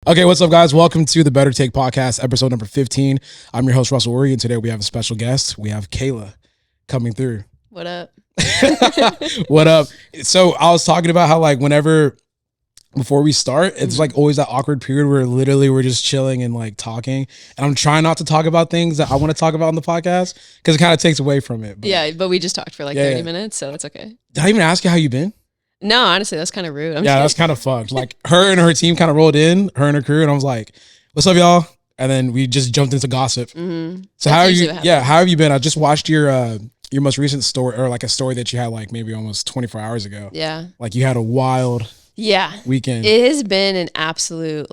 Okay, what's up, guys? Welcome to the Better Take Podcast, episode number 15. I'm your host, Russell Worry, and today we have a special guest. We have Kayla coming through. What up? What up? So I was talking about how, like, before we start, it's like always that awkward period where literally we're just chilling and like talking. And I'm trying not to talk about things that I want to talk about on the podcast because it kind of takes away from it. But we just talked for like 30 minutes, so that's okay. Did I even ask you how you been? No, honestly, that's kind of rude. That's kind of fucked. Like her and her team kind of rolled in, her and her crew, and I was like, "What's up, y'all?" And then we just jumped into gossip. Mm-hmm. So how are you? Yeah, how have you been? I just watched your most recent story, or like a story that you had like maybe almost 24 hours ago. Yeah, like you had a wild weekend. It has been an absolute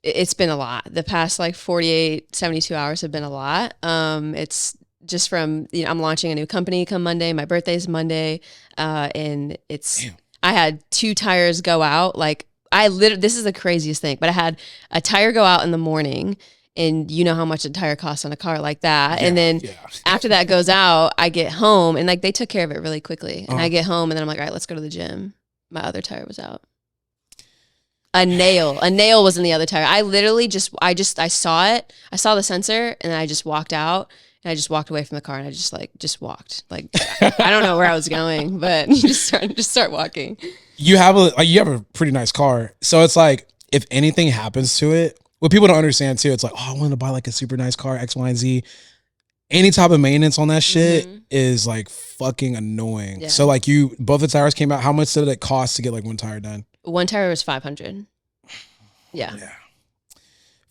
it's been a lot. The past like 48, 72 hours have been a lot. It's just from I'm launching a new company come Monday. My birthday's Monday, and it's. Damn. I had 2 tires go out. Like this is the craziest thing, but I had a tire go out in the morning, and you know how much a tire costs on a car like that. Yeah, and then after that goes out, I get home and like they took care of it really quickly. And I get home and then I'm like, all right, let's go to the gym. My other tire was out. A nail was in the other tire. I literally I saw it. I saw the sensor and then I just walked out. And I just walked away from the car and I just walked. Like, I don't know where I was going, but just start walking. You have a pretty nice car. So it's like, if anything happens to it, what people don't understand too, it's like, oh, I want to buy like a super nice car, X, Y, and Z. Any type of maintenance on that shit is like fucking annoying. Yeah. So like both the tires came out. How much did it cost to get like one tire done? One tire was $500. Yeah.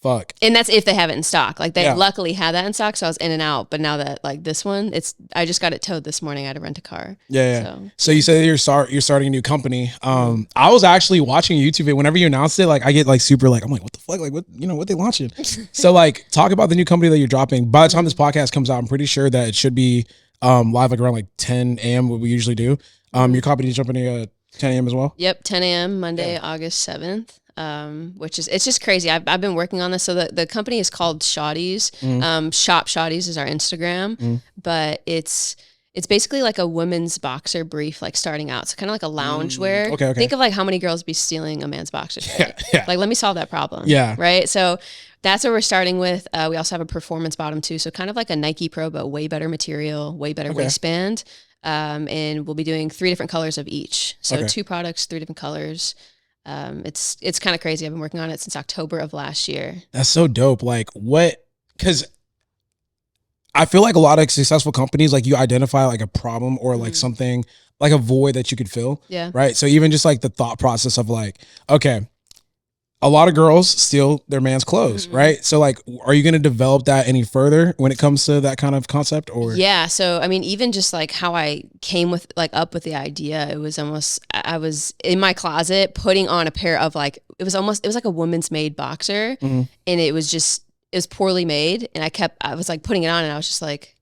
Fuck. And that's if they have it in stock. Like they luckily had that in stock, so I was in and out. But now that like this one, I just got it towed this morning. I had to rent a car. Yeah. So you said you're starting a new company. I was actually watching a YouTube video. Whenever you announced it, like I get like super like I'm like, what the fuck? Like what they launching? So like talk about the new company that you're dropping. By the time this podcast comes out, I'm pretty sure that it should be live like around like 10 a.m. what we usually do. Your company is jumping at 10 a.m. as well? Yep, 10 a.m. Monday, August 7th. It's just crazy. I've been working on this. So the company is called Shotties. Shop Shotties is our Instagram, but it's basically like a women's boxer brief, like starting out. So kind of like a loungewear. Okay. Think of like how many girls be stealing a man's boxers. Right? Yeah. Like, let me solve that problem. Yeah. Right. So that's what we're starting with. We also have a performance bottom too. So kind of like a Nike Pro, but way better material, way better waistband. And we'll be doing 3 different colors of each. So 2 products, 3 different colors. It's kind of crazy. I've been working on it since October of last year. That's so dope. Like because I feel like a lot of successful companies, like you identify like a problem or like something like a void that you could fill. Yeah. Right. So even just like the thought process of like, okay, a lot of girls steal their man's clothes, right? So like, are you going to develop that any further when it comes to that kind of concept or? Yeah. So, I mean, even just like how I came up with the idea, it was almost, I was in my closet putting on a pair of like, it was like a woman's made boxer and it was poorly made. And I was like putting it on and I was just like,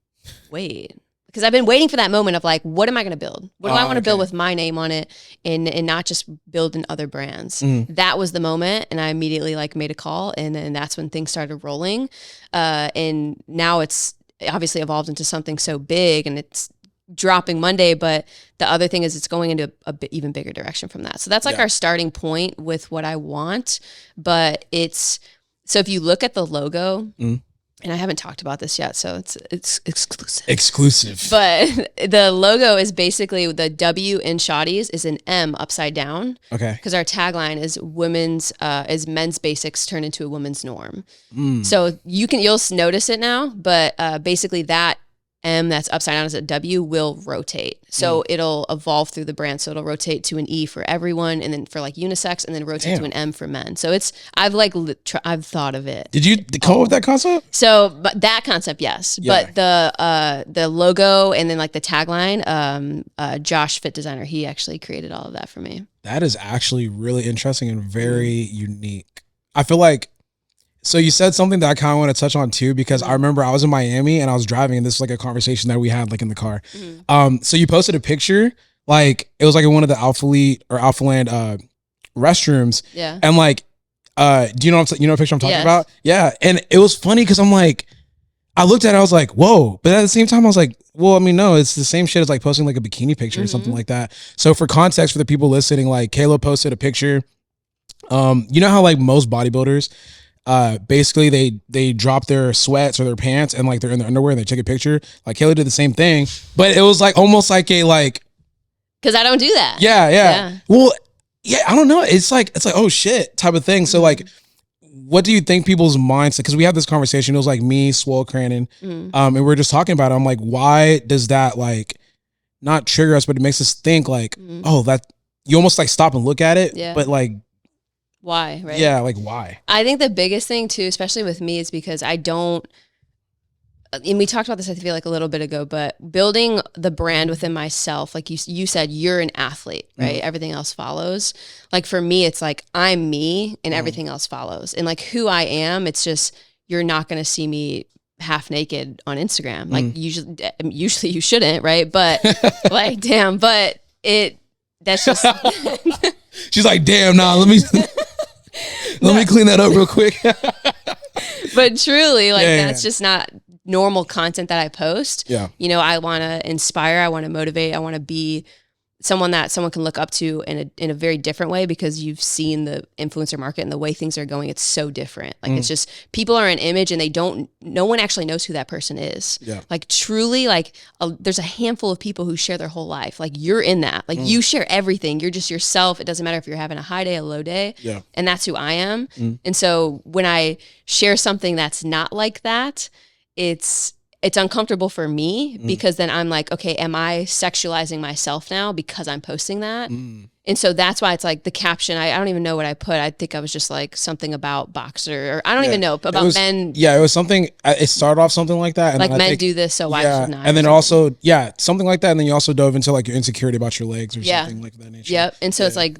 wait. Because I've been waiting for that moment of like, what am I going to build? What do I want to build with my name on it and not just build in other brands? That was the moment. And I immediately like made a call and then that's when things started rolling. And now it's obviously evolved into something so big and it's dropping Monday. But the other thing is it's going into a bit even bigger direction from that. So that's like our starting point with what I want. But so if you look at the logo, and I haven't talked about this yet, so it's exclusive. Exclusive. But the logo is basically the W in Shotties is an M upside down. Okay. Because our tagline is men's basics turned into a woman's norm. So you'll notice it now, but basically that M that's upside down as a W will rotate. So it'll evolve through the brand. So it'll rotate to an E for everyone and then for like unisex and then rotate to an M for men. So I've thought of it. Did you come up with that concept? So but that concept, yes. Yeah. But the logo and then like the tagline, Josh Fit Designer, he actually created all of that for me. That is actually really interesting and very unique. I feel like so you said something that I kind of want to touch on too, because I remember I was in Miami and I was driving and this was like a conversation that we had like in the car. So you posted a picture, like it was like in one of the Alphaland restrooms. Yeah. And like, do you know what picture I'm talking about? Yeah. And it was funny because I'm like, I looked at it, I was like, whoa. But at the same time, I was like, well, I mean, no, it's the same shit as like posting like a bikini picture or something like that. So for context for the people listening, like Kayla posted a picture You know how like most bodybuilders, basically they drop their sweats or their pants and like they're in their underwear and they take a picture. Like Kayla did the same thing, but it was like almost like a like. Because I don't do that. Yeah. Well, yeah, I don't know. It's like oh shit type of thing. So like, what do you think people's mindset? Because we had this conversation. It was like me, Swole, Cranon, and we were just talking about it. I'm like, why does that like not trigger us, but it makes us think like, oh, that you almost like stop and look at it, but like, why? Right? Yeah, like why? I think the biggest thing too, especially with me, is because I don't. And we talked about this, I feel like a little bit ago, but building the brand within myself, like you said, you're an athlete, right? Everything else follows. Like for me, it's like I'm me and everything else follows. And like who I am, it's just, you're not going to see me half naked on Instagram. Like usually you shouldn't, right? But like, damn, but that's just. She's like, damn, nah, let me clean that up real quick. But truly, like that's just not normal content that I post. Yeah. You know, I want to inspire, I want to motivate, I want to be someone that someone can look up to in a very different way, because you've seen the influencer market and the way things are going. It's so different. Like it's just, people are an image and no one actually knows who that person is. Yeah. Like truly, like there's a handful of people who share their whole life. Like you're in that, like you share everything. You're just yourself. It doesn't matter if you're having a high day, a low day. Yeah. And that's who I am. And so when I share something that's not like that, it's uncomfortable for me, because then I'm like, okay, am I sexualizing myself now because I'm posting that? And so that's why it's like the caption, I don't even know what I put. I think I was just like something about boxer, or I don't even know, about men. Yeah, it was something, it started off something like that. And like men do this, so why should not? And then also, something like that. And then you also dove into like your insecurity about your legs or something like that nature. Yep. And so it's like,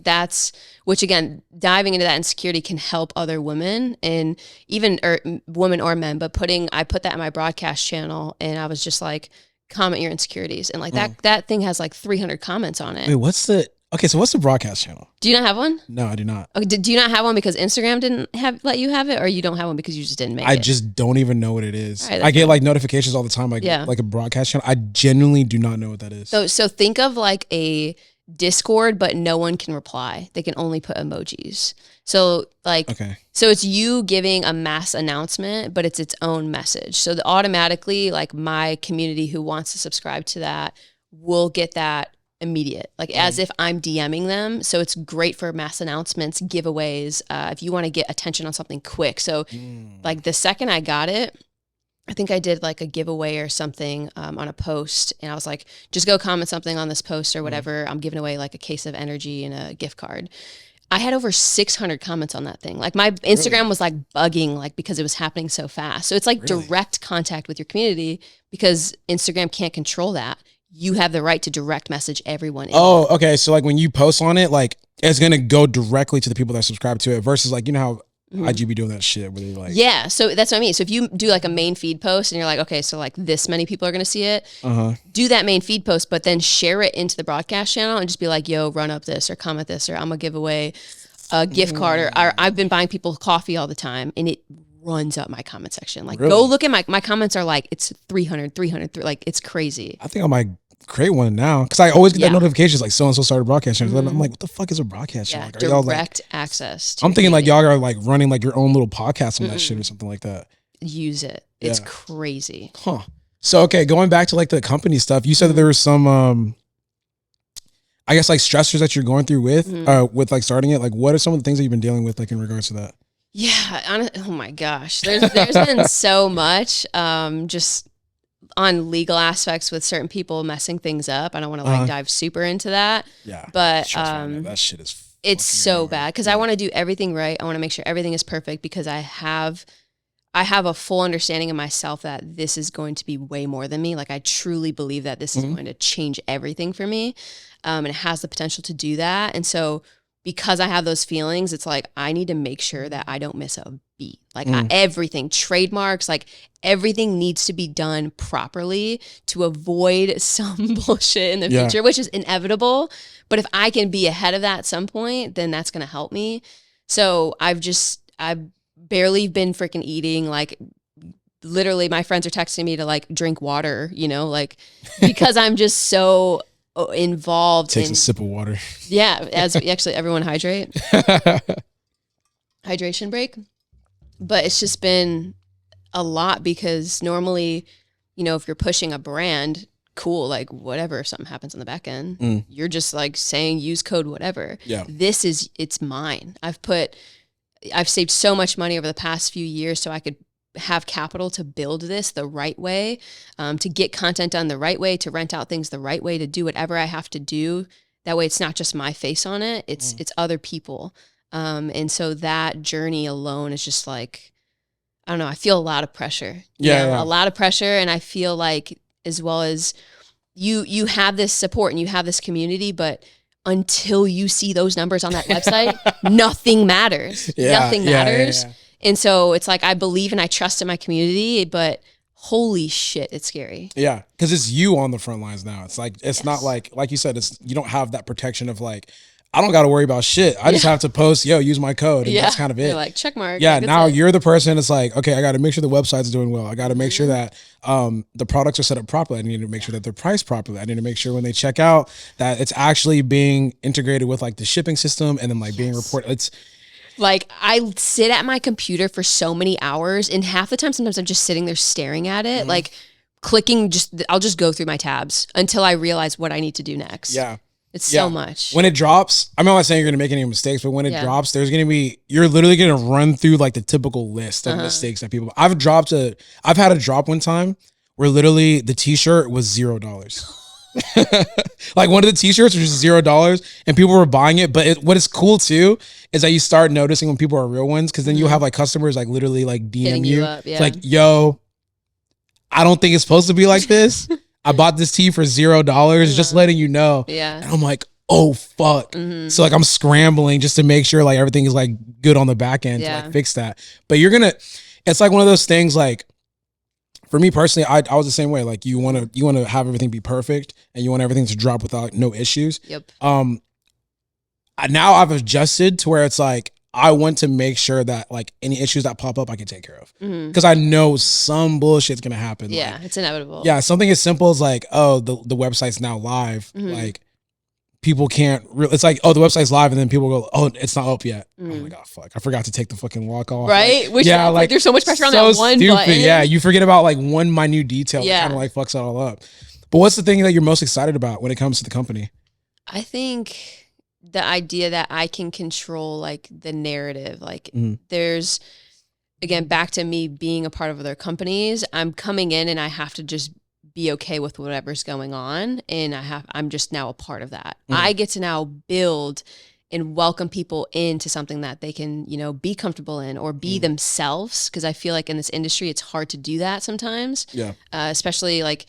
which again, diving into that insecurity can help other women, and even women or men, but I put that in my broadcast channel, and I was just like, comment your insecurities. And like that thing has like 300 comments on it. Wait, what's the broadcast channel? Do you not have one? No, I do not. Okay, do you not have one because Instagram didn't let you have it, or you don't have one because you just didn't make it? I just don't even know what it is. Right, I get like notifications all the time, like a broadcast channel. I genuinely do not know what that is. So think of like a Discord, but no one can reply. They can only put emojis. So like, so it's you giving a mass announcement, but it's its own message. So automatically, like my community who wants to subscribe to that will get that immediate, like as if I'm DMing them. So it's great for mass announcements, giveaways, if you want to get attention on something quick. So like the second I got it, I think I did like a giveaway or something on a post, and I was like, just go comment something on this post or whatever. I'm giving away like a case of energy and a gift card. I had over 600 comments on that thing. Like my Instagram was like bugging, like because it was happening so fast. So it's like direct contact with your community, because Instagram can't control that. You have the right to direct message everyone. Oh, okay. So like when you post on it, like it's going to go directly to the people that subscribe to it, versus like, you know how IG be doing that shit where they like. Yeah. So that's what I mean. So if you do like a main feed post and you're like, okay, so like this many people are going to see it, do that main feed post, but then share it into the broadcast channel and just be like, yo, run up this or comment this, or I'm going to give away a gift card, or I've been buying people coffee all the time, and it runs up my comment section. Like go look at my comments are like, it's 300, like it's crazy. I think I might create one now, because I always get that notifications like so-and-so started broadcasting. I'm like, what the fuck is a broadcast channel? Like, direct access to I'm thinking like y'all are like running like your own little podcast on that shit or something like that. Use it. It's crazy. So okay, going back to like the company stuff, you said that there was some I guess like stressors that you're going through with like starting it. Like what are some of the things that you've been dealing with like in regards to that? Yeah, oh my gosh. There's been so much just on legal aspects with certain people messing things up. I don't want to like dive super into that. Yeah. But that shit is it's so bad, because I want to do everything right. I want to make sure everything is perfect, because I have a full understanding of myself that this is going to be way more than me. Like I truly believe that this is going to change everything for me. And it has the potential to do that. And so because I have those feelings, it's like, I need to make sure that I don't miss a beat. Like everything, trademarks, like everything needs to be done properly to avoid some bullshit in the future, which is inevitable. But if I can be ahead of that at some point, then that's going to help me. So I've barely been freaking eating. Like literally my friends are texting me to like drink water, you know, like because I'm just so involved. Takes a sip of water. Yeah. As actually everyone hydrate. hydration break. But it's just been a lot because normally, you know, if you're pushing a brand, cool, like whatever, if something happens on the back end, you're just like saying use code whatever. Yeah. It's mine. I've saved so much money over the past few years so I could have capital to build this the right way, to get content done the right way, to rent out things the right way, to do whatever I have to do. That way it's not just my face on it, it's other people. And so that journey alone is just like, I don't know, I feel a lot of pressure. A lot of pressure. And I feel like as well as you have this support and you have this community, but until you see those numbers on that website, nothing matters. Nothing matters. And so it's like, I believe and I trust in my community, but holy shit, it's scary. Yeah. Cause it's you on the front lines now. It's like, it's not like you said, you don't have that protection of like, I don't got to worry about shit. I just have to post, use my code. And that's kind of it. You're like, check mark. Yeah. Like, now you're the person that's like, okay, I got to make sure the website's doing well. I got to make sure that the products are set up properly. I need to make sure that they're priced properly. I need to make sure when they check out that it's actually being integrated with like the shipping system and then like being reported. It's like, I sit at my computer for so many hours and half the time, sometimes I'm just sitting there staring at it, like clicking, I'll just go through my tabs until I realize what I need to do next. Yeah. It's so much. When it drops, I'm not saying you're going to make any mistakes, but when it drops, you're literally going to run through like the typical list of mistakes that people, I've had a drop one time where literally the t-shirt was $0. Like one of the t-shirts was just $0 and people were buying it. But what is cool too is that you start noticing when people are real ones. Cause then you have like customers like literally like DM hitting you up, It's like, yo, I don't think it's supposed to be like this. I bought this tee for $0, just letting you know. Yeah. And I'm like, oh fuck. So like I'm scrambling just to make sure like everything is like good on the back end to like fix that. But it's like one of those things like, for me personally, I was the same way. Like you want to have everything be perfect and you want everything to drop without no issues. Yep. Now I've adjusted to where it's like, I want to make sure that like any issues that pop up, I can take care of. Cause I know some bullshit's going to happen. Yeah. Like, it's inevitable. Yeah. Something as simple as like, oh, the website's now live. Like people can't it's like, oh, the website's live. And then people go, oh, it's not up yet. I'm like, oh fuck, I forgot to take the fucking walk off. Right. Like, Which like there's so much pressure on that one button. Yeah. You forget about like one minute detail that kind of like fucks it all up. But what's the thing that you're most excited about when it comes to the company? I think the idea that I can control like the narrative, like there's, again, back to me being a part of other companies, I'm coming in and I have to just be okay with whatever's going on. And I'm just now a part of that. I get to now build and welcome people into something that they can, be comfortable in or be themselves. Cause I feel like in this industry, it's hard to do that sometimes. Yeah. Especially like,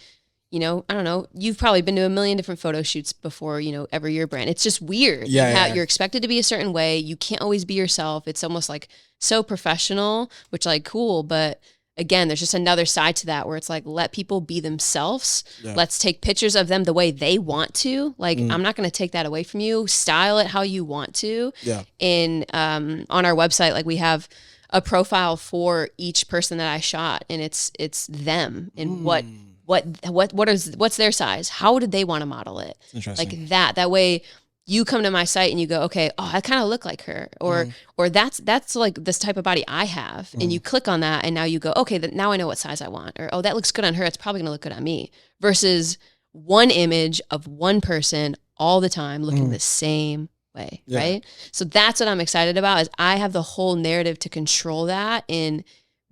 I don't know, you've probably been to a million different photo shoots before, ever your brand. It's just weird. You're expected to be a certain way. You can't always be yourself. It's almost like so professional, which like cool. But again, there's just another side to that where it's like, let people be themselves. Yeah. Let's take pictures of them the way they want to. Like, I'm not going to take that away from you. Style it how you want to. Yeah. And on our website, like we have a profile for each person that I shot and it's them and what's their size? How did they want to model it? Interesting. Like that way you come to my site and you go, okay, oh, I kind of look like her or that's like this type of body I have. And you click on that and now you go, okay, now I know what size I want. Or, oh, that looks good on her. It's probably going to look good on me versus one image of one person all the time looking the same way. Yeah. Right. So that's what I'm excited about is I have the whole narrative to control that and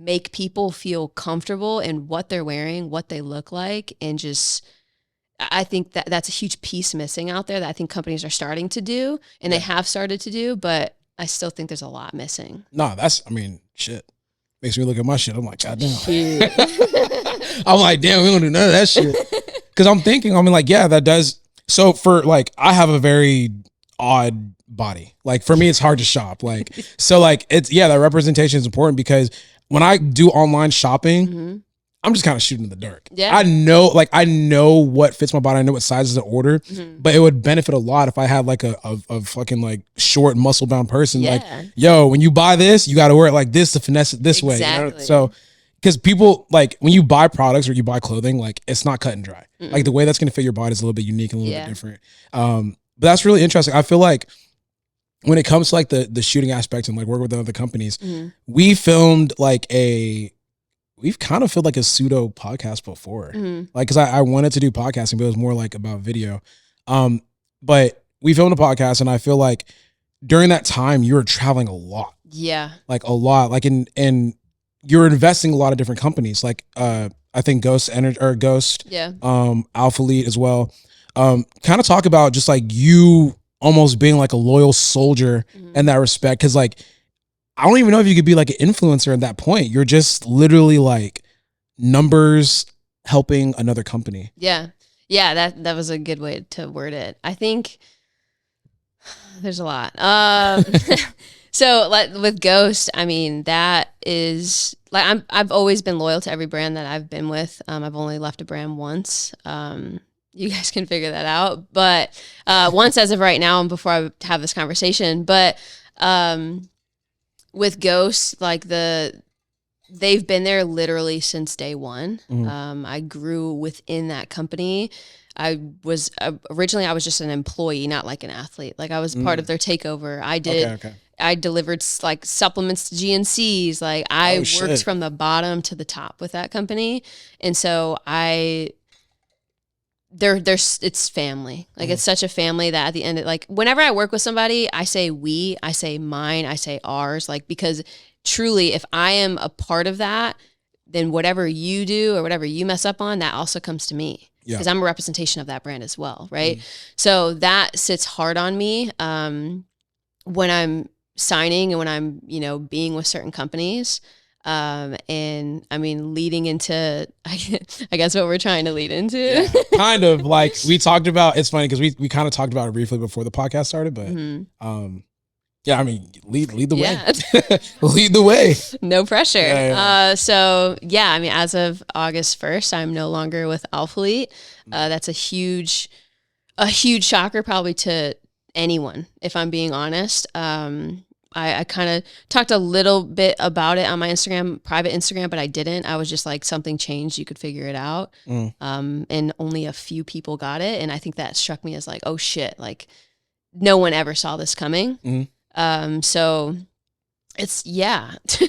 make people feel comfortable in what they're wearing, what they look like. And just, I think that's a huge piece missing out there that I think companies are starting to do and they have started to do, but I still think there's a lot missing. No, shit. Makes me look at my shit. I'm like, God damn. I'm like, damn, we don't do none of that shit. Cause I'm thinking, that does. So for like, I have a very odd body. Like for me, it's hard to shop. Like, so like that representation is important because when I do online shopping, I'm just kind of shooting in the dark. Yeah. I know what fits my body. I know what sizes to order, but it would benefit a lot if I had like a fucking like short muscle bound person. Yeah. Like, yo, when you buy this, you got to wear it like this to finesse it this way. You know? So, because people like when you buy products or you buy clothing, like it's not cut and dry. Like the way that's going to fit your body is a little bit unique and a little bit different. But that's really interesting. I feel like when it comes to like the shooting aspect and like working with other companies, Mm-hmm. we filmed like we've kind of filmed like a pseudo podcast before. Mm-hmm. Like, cause I wanted to do podcasting, but it was more like about video. But we filmed a podcast and I feel like during that time you were traveling a lot. Yeah. Like a lot. Like and you're investing in a lot of different companies. Like I think Ghost Energy or Ghost, Yeah. Alpha Lead as well. Kind of talk about just like you almost being like a loyal soldier in that respect. Cause like, I don't even know if you could be like an influencer at that point. You're just literally like numbers helping another company. Yeah. Yeah. That was a good way to word it. I think there's a lot. So like with Ghost, I mean, that is like, I've always been loyal to every brand that I've been with. I've only left a brand once. You guys can figure that out, but once as of right now and before I have this conversation, but with Ghost, like they've been there literally since day one. I grew within that company. I was originally I was just an employee, not like an athlete. Like I was part of their takeover. I delivered like supplements to GNCs. Like I worked from the bottom to the top with that company, and so it's family. Like it's such a family that at the end, like whenever I work with somebody, I say we, I say mine, I say ours. Like because truly, if I am a part of that, then whatever you do or whatever you mess up on, that also comes to me. Because I'm a representation of that brand as well, right? So that sits hard on me when I'm signing and when I'm, being with certain companies. And I mean, leading into, I guess what we're trying to lead into. Yeah, kind of like we talked about, it's funny because we kind of talked about it briefly before the podcast started, but yeah, I mean, lead the way. Lead the way. No pressure. Yeah. So yeah, I mean, as of August 1st, I'm no longer with Alpha Elite. That's a huge shocker probably to anyone, if I'm being honest. I kind of talked a little bit about it on my Instagram, private Instagram, but I didn't. I was just like, something changed. You could figure it out. And only a few people got it. And I think that struck me as like, oh shit, like no one ever saw this coming. So it's, it's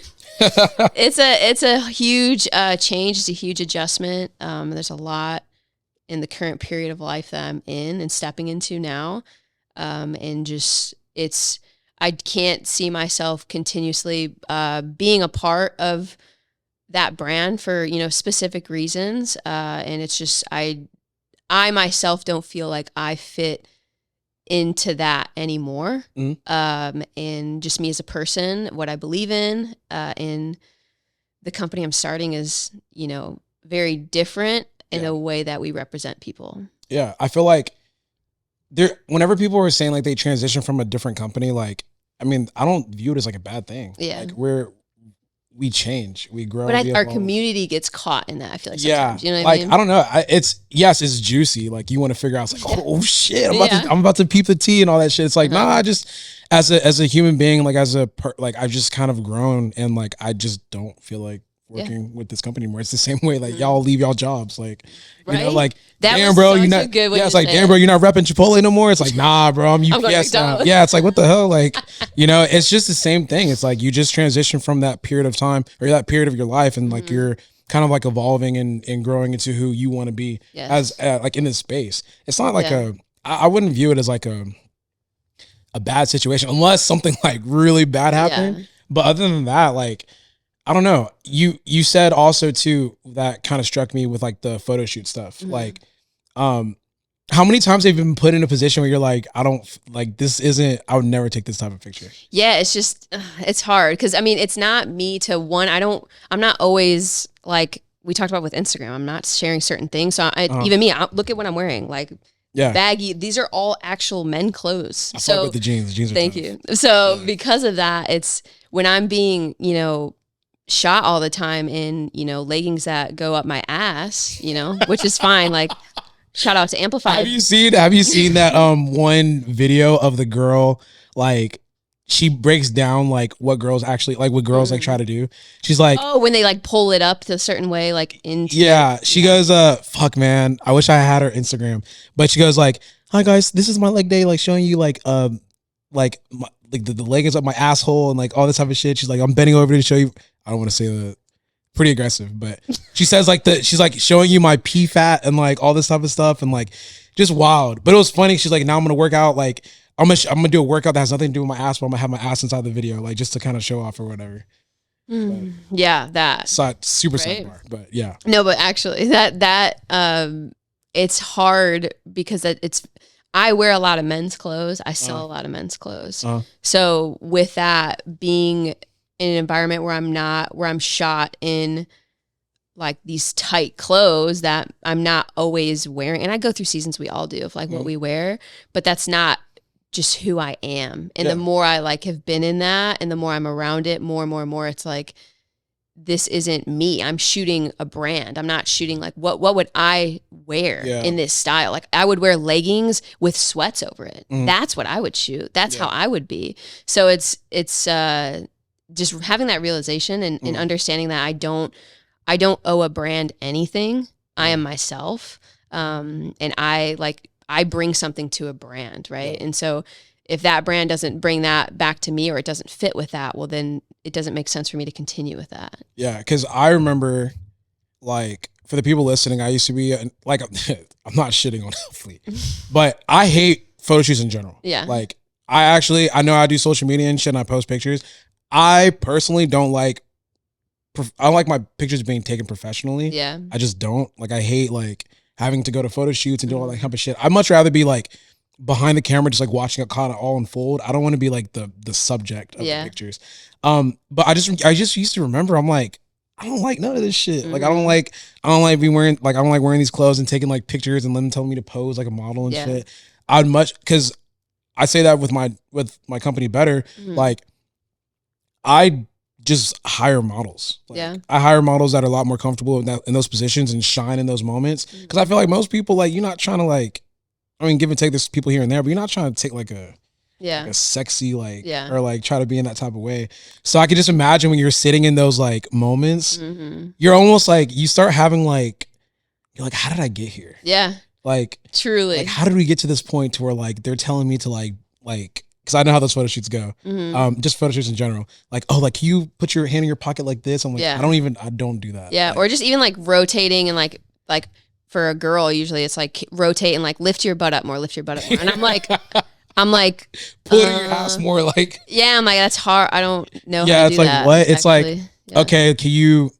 a huge change. It's a huge adjustment. There's a lot in the current period of life that I'm in and stepping into now. And just, I can't see myself continuously being a part of that brand for, specific reasons. And it's just, I myself don't feel like I fit into that anymore. And just me as a person, what I believe in, and the company I'm starting is, very different in a way that we represent people. Yeah. I feel like whenever people were saying like they transition from a different company, like, I mean, I don't view it as like a bad thing. Yeah. Like we change, we grow. But our community gets caught in that. I feel like sometimes, you know what like, I mean? I don't know. It's juicy. Like you want to figure out, it's like, oh shit, I'm about to peep the tea and all that shit. It's like, nah, just as a human being, like like I've just kind of grown and like, I just don't feel like working with this company anymore. It's the same way, like y'all leave y'all jobs. Like, like, that damn bro, you're not, it's like, damn bro, you're not repping Chipotle no more. It's like, nah bro, I'm UPS now. Yeah, it's like, what the hell? Like, it's just the same thing. It's like, you just transition from that period of time or that period of your life. And like, you're kind of like evolving and growing into who you want to be as like in this space. It's not like I wouldn't view it as like a bad situation unless something like really bad happened. But other than that, like, I don't know. You said also too, that kind of struck me with like the photo shoot stuff. Like, how many times have you been put in a position where you're like, I would never take this type of picture. Yeah. It's just, it's hard. Cause I mean, it's not me to I'm not always like we talked about with Instagram. I'm not sharing certain things. So even me, look at what I'm wearing. Like, baggy. These are all actual men clothes. I fuck with the jeans. The jeans are thank you. So because of that, it's when I'm being, shot all the time in, leggings that go up my ass, which is fine. Like, shout out to Amplify. Have you seen that one video of the girl, like, she breaks down like what girls actually like what girls like try to do. She's like, oh, when they like pull it up to a certain way, like into she goes, fuck man, I wish I had her Instagram. But she goes like, hi guys, this is my leg day, like showing you like like the leggings up my asshole and like all this type of shit. She's like, I'm bending over to show you. I don't want to say the pretty aggressive, but she says like she's like showing you my pee fat and like all this type of stuff and like just wild. But it was funny. She's like, now I'm gonna work out. Like I'm gonna do a workout that has nothing to do with my ass, but I'm gonna have my ass inside the video, like just to kind of show off or whatever. Yeah, that super right? sidebar, but yeah. No, but actually that it's hard because I wear a lot of men's clothes. I sell a lot of men's clothes. So with that being in an environment where I'm shot in like these tight clothes that I'm not always wearing, and I go through seasons, we all do, of like what we wear, but that's not just who I am. And the more I like have been in that and the more I'm around it, more and more, it's like, this isn't me. I'm shooting a brand. I'm not shooting like what would I wear in this style? Like I would wear leggings with sweats over it. That's what I would shoot. That's how I would be. So it's just having that realization and understanding that I don't owe a brand anything. I am myself. And I bring something to a brand, right? And so if that brand doesn't bring that back to me or it doesn't fit with that, well, then it doesn't make sense for me to continue with that. Yeah, because I remember, like, for the people listening, I used to be, like, I'm not shitting on athlete, but I hate photo shoots in general. Yeah. Like, I know I do social media and shit and I post pictures. I personally don't like, I don't like my pictures being taken professionally. Yeah. I just don't. Like, I hate, like, having to go to photo shoots and do all that type of shit. I'd much rather be like behind the camera, just like watching it kind of all unfold. I don't want to be like the subject of the pictures. But I just used to remember, I'm like, I don't like none of this shit. Like, I don't like wearing these clothes and taking like pictures and them telling me to pose like a model and shit. Cause I say that with my company Better, like I just hire models. Like, I hire models that are a lot more comfortable in those positions and shine in those moments. Because I feel like most people, like, you're not trying to like, I mean, give and take, there's people here and there, but you're not trying to take like a sexy or like try to be in that type of way. So I could just imagine when you're sitting in those like moments, you're almost like you start having like, you're like, how did I get here? Yeah, like truly. Like, how did we get to this point to where like they're telling me to like. Because I know how those photo shoots go. Just photo shoots in general. Like, oh, like, can you put your hand in your pocket like this? I'm like, I don't do that. Yeah, like, or just even like rotating and like for a girl, usually it's like rotate and like lift your butt up more. And I'm like, putting your ass more like. Yeah, I'm like, that's hard. I don't know. Yeah, how to it's do like that, what? It's actually. like, okay, can you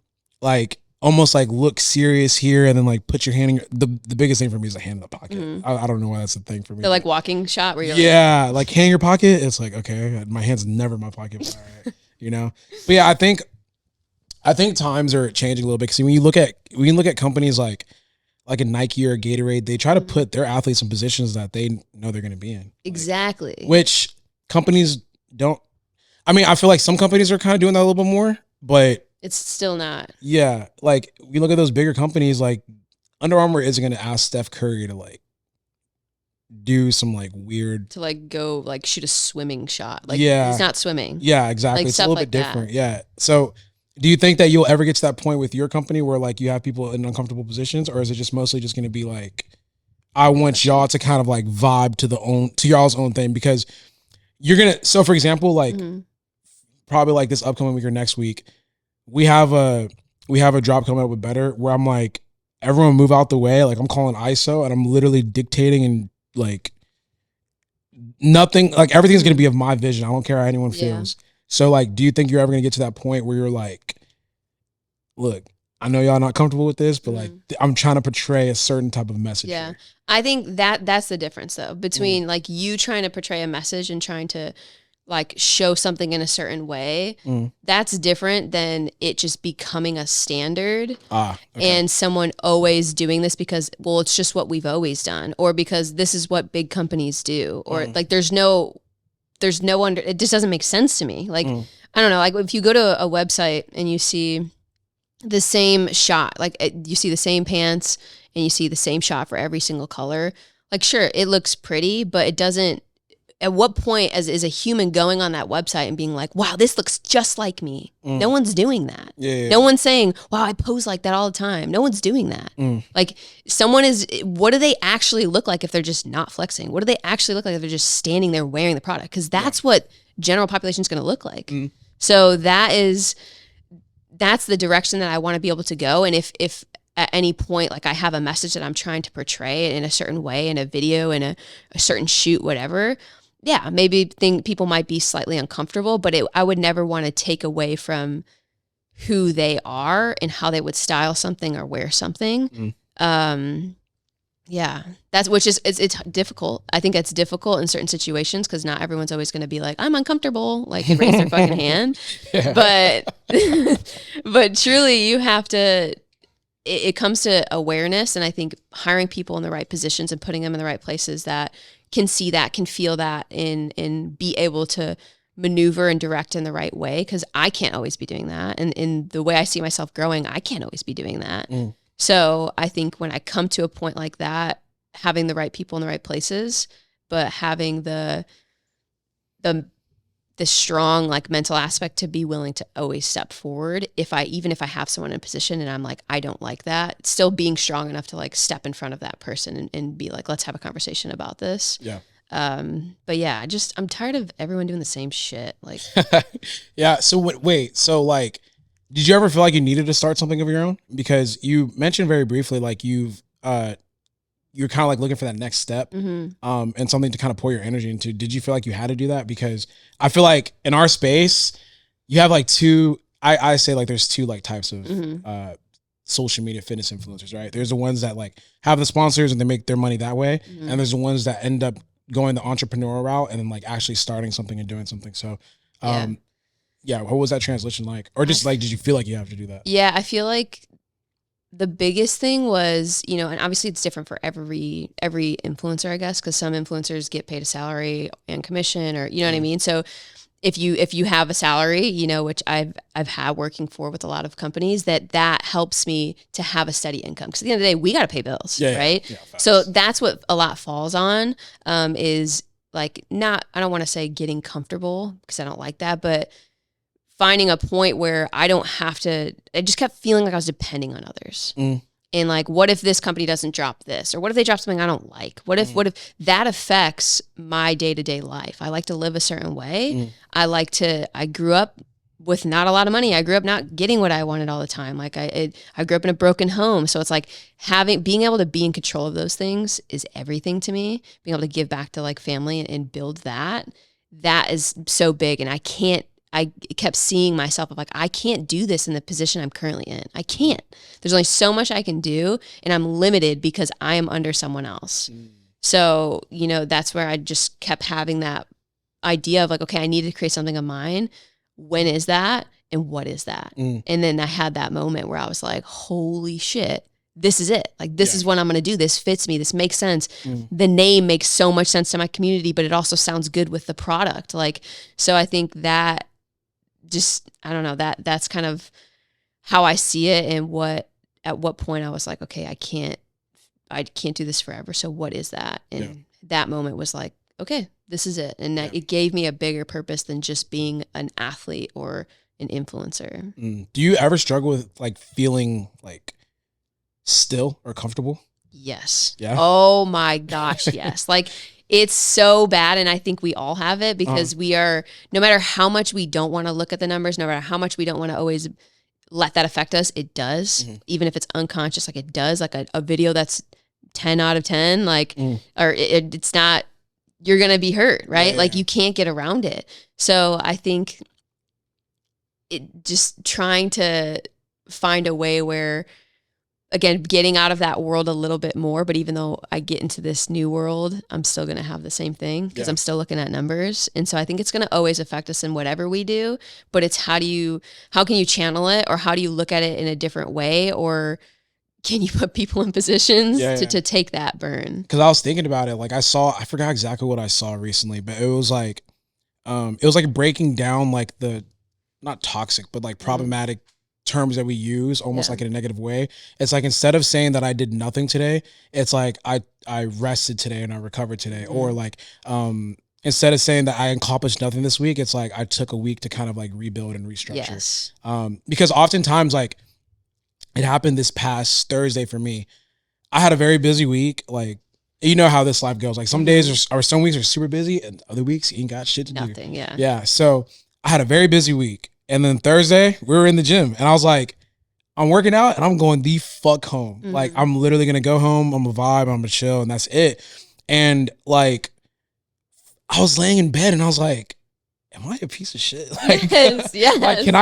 like almost like look serious here and then like put your hand in the biggest thing for me is a hand in the pocket. I don't know why that's the thing for me. The like walking shot where you're like hand in your pocket. It's like, okay, my hand's never in my pocket. But all right, you know? But yeah, I think times are changing a little bit. Cause when you look at companies like a Nike or a Gatorade, they try to put their athletes in positions that they know they're going to be in. Exactly. Like, which companies don't, I mean, I feel like some companies are kind of doing that a little bit more, but it's still not. Yeah. Like, we look at those bigger companies, like Under Armour isn't going to ask Steph Curry to like do some like weird. To like go like shoot a swimming shot. Like, he's not swimming. Yeah, exactly. Like, it's a little bit like different. that. Yeah. So do you think that you'll ever get to that point with your company where like you have people in uncomfortable positions, or is it just mostly just going to be like, I want y'all to kind of like vibe to y'all's own thing? Because you're going to, so for example, like probably like this upcoming week or next week, we have a drop coming up with Better where I'm like, everyone move out the way. Like, I'm calling ISO and I'm literally dictating and like nothing, like everything's going to be of my vision. I don't care how anyone feels. So like, do you think you're ever going to get to that point where you're like, look, I know y'all not comfortable with this, but like I'm trying to portray a certain type of message. Yeah. Here. I think that's the difference though, between like you trying to portray a message and trying to like show something in a certain way. That's different than it just becoming a standard and someone always doing this because, well, it's just what we've always done, or because this is what big companies do, or like there's no it just doesn't make sense to me. Like, I don't know, like if you go to a website and you see the same shot, like you see the same pants and you see the same shot for every single color, like sure, it looks pretty, but it doesn't at what point as a human going on that website and being like, wow, this looks just like me. No one's doing that. No one's saying, wow, I pose like that all the time. No one's doing that. Like what do they actually look like if they're just not flexing? What do they actually look like if they're just standing there wearing the product? Because that's what general population is going to look like. So that's the direction that I want to be able to go. And if at any point, like I have a message that I'm trying to portray in a certain way, in a video, in a certain shoot, whatever, yeah, maybe people might be slightly uncomfortable, but I would never want to take away from who they are and how they would style something or wear something. Yeah, it's difficult. I think it's difficult in certain situations because not everyone's always going to be like, I'm uncomfortable, like, and raise their fucking hand. But but truly, you have to. It comes to awareness, and I think hiring people in the right positions and putting them in the right places that can see that, can feel that, and be able to maneuver and direct in the right way. Because I can't always be doing that, and in the way I see myself growing, I can't always be doing that. So I think when I come to a point like that, having the right people in the right places, but having the strong like mental aspect to be willing to always step forward. Even if I have someone in a position and I'm like, I don't like that, still being strong enough to like step in front of that person and be like, let's have a conversation about this. Yeah. But yeah, I'm tired of everyone doing the same shit. Like, yeah. So wait, so like, did you ever feel like you needed to start something of your own? Because you mentioned very briefly, like you're kind of like looking for that next step, and something to kind of pour your energy into. Did you feel like you had to do that? Because I feel like in our space, you have like I say like there's two like types of social media fitness influencers, right? There's the ones that like have the sponsors and they make their money that way, and there's the ones that end up going the entrepreneurial route and then like actually starting something and doing something. So, yeah, what was that transition like? Or just like, did you feel like you have to do that? Yeah, I feel like the biggest thing was, and obviously it's different for every influencer, I guess, because some influencers get paid a salary and commission, or you know what I mean. So if you have a salary, which I've had working with a lot of companies, that helps me to have a steady income. Because at the end of the day, we got to pay bills, right? Yeah, so that's what a lot falls on, is like I don't want to say getting comfortable because I don't like that, but finding a point where I don't have to, I just kept feeling like I was depending on others. And like, what if this company doesn't drop this? Or what if they drop something I don't like? What if that affects my day-to-day life? I like to live a certain way. I grew up with not a lot of money. I grew up not getting what I wanted all the time. Like I grew up in a broken home. So it's like being able to be in control of those things is everything to me. Being able to give back to like family and build that is so big. And I kept seeing myself of like, I can't do this in the position I'm currently in. I can't. There's only so much I can do, and I'm limited because I am under someone else. So, that's where I just kept having that idea of like, okay, I need to create something of mine. When is that? And what is that? And then I had that moment where I was like, holy shit, this is it. Like, this is what I'm going to do. This fits me. This makes sense. The name makes so much sense to my community, but it also sounds good with the product. Like, so I think that I don't know, that's kind of how I see it, and at what point I was like, okay, I can't do this forever. So what is that? And that moment was like, okay, this is it. And it gave me a bigger purpose than just being an athlete or an influencer. Do you ever struggle with like feeling like still or comfortable? Yes. Yeah. Oh my gosh. Yes. Like, it's so bad, and I think we all have it because we are, no matter how much we don't want to look at the numbers, no matter how much we don't want to always let that affect us, it does. Even if it's unconscious, like it does. Like a video that's 10 out of 10, like, or it's not, you're going to be hurt, right? Like you can't get around it. So I think just trying to find a way where, again, getting out of that world a little bit more, but even though I get into this new world, I'm still going to have the same thing because I'm still looking at numbers. And so I think it's going to always affect us in whatever we do, but it's how can you channel it, or how do you look at it in a different way, or can you put people in positions to take that burn? Because I was thinking about it. Like I forgot exactly what I saw recently, but it was like breaking down like the, not toxic, but like problematic terms that we use almost like in a negative way. It's like, instead of saying that I did nothing today, it's like I rested today and I recovered today. Or like instead of saying that I accomplished nothing this week, it's like I took a week to kind of like rebuild and restructure. Yes. Because oftentimes, like, it happened this past Thursday for me. I had a very busy week. Like, you know how this life goes. Like, some days or some weeks are super busy, and other weeks you ain't got shit to do. Nothing. Yeah. Yeah. So I had a very busy week, and then Thursday we were in the gym, and I was like, I'm working out, and I'm going the fuck home. Like, I'm literally gonna go home. I'm gonna vibe. I'm gonna chill, and that's it. And like, I was laying in bed, and I was like, am I a piece of shit? Like, yes. like, can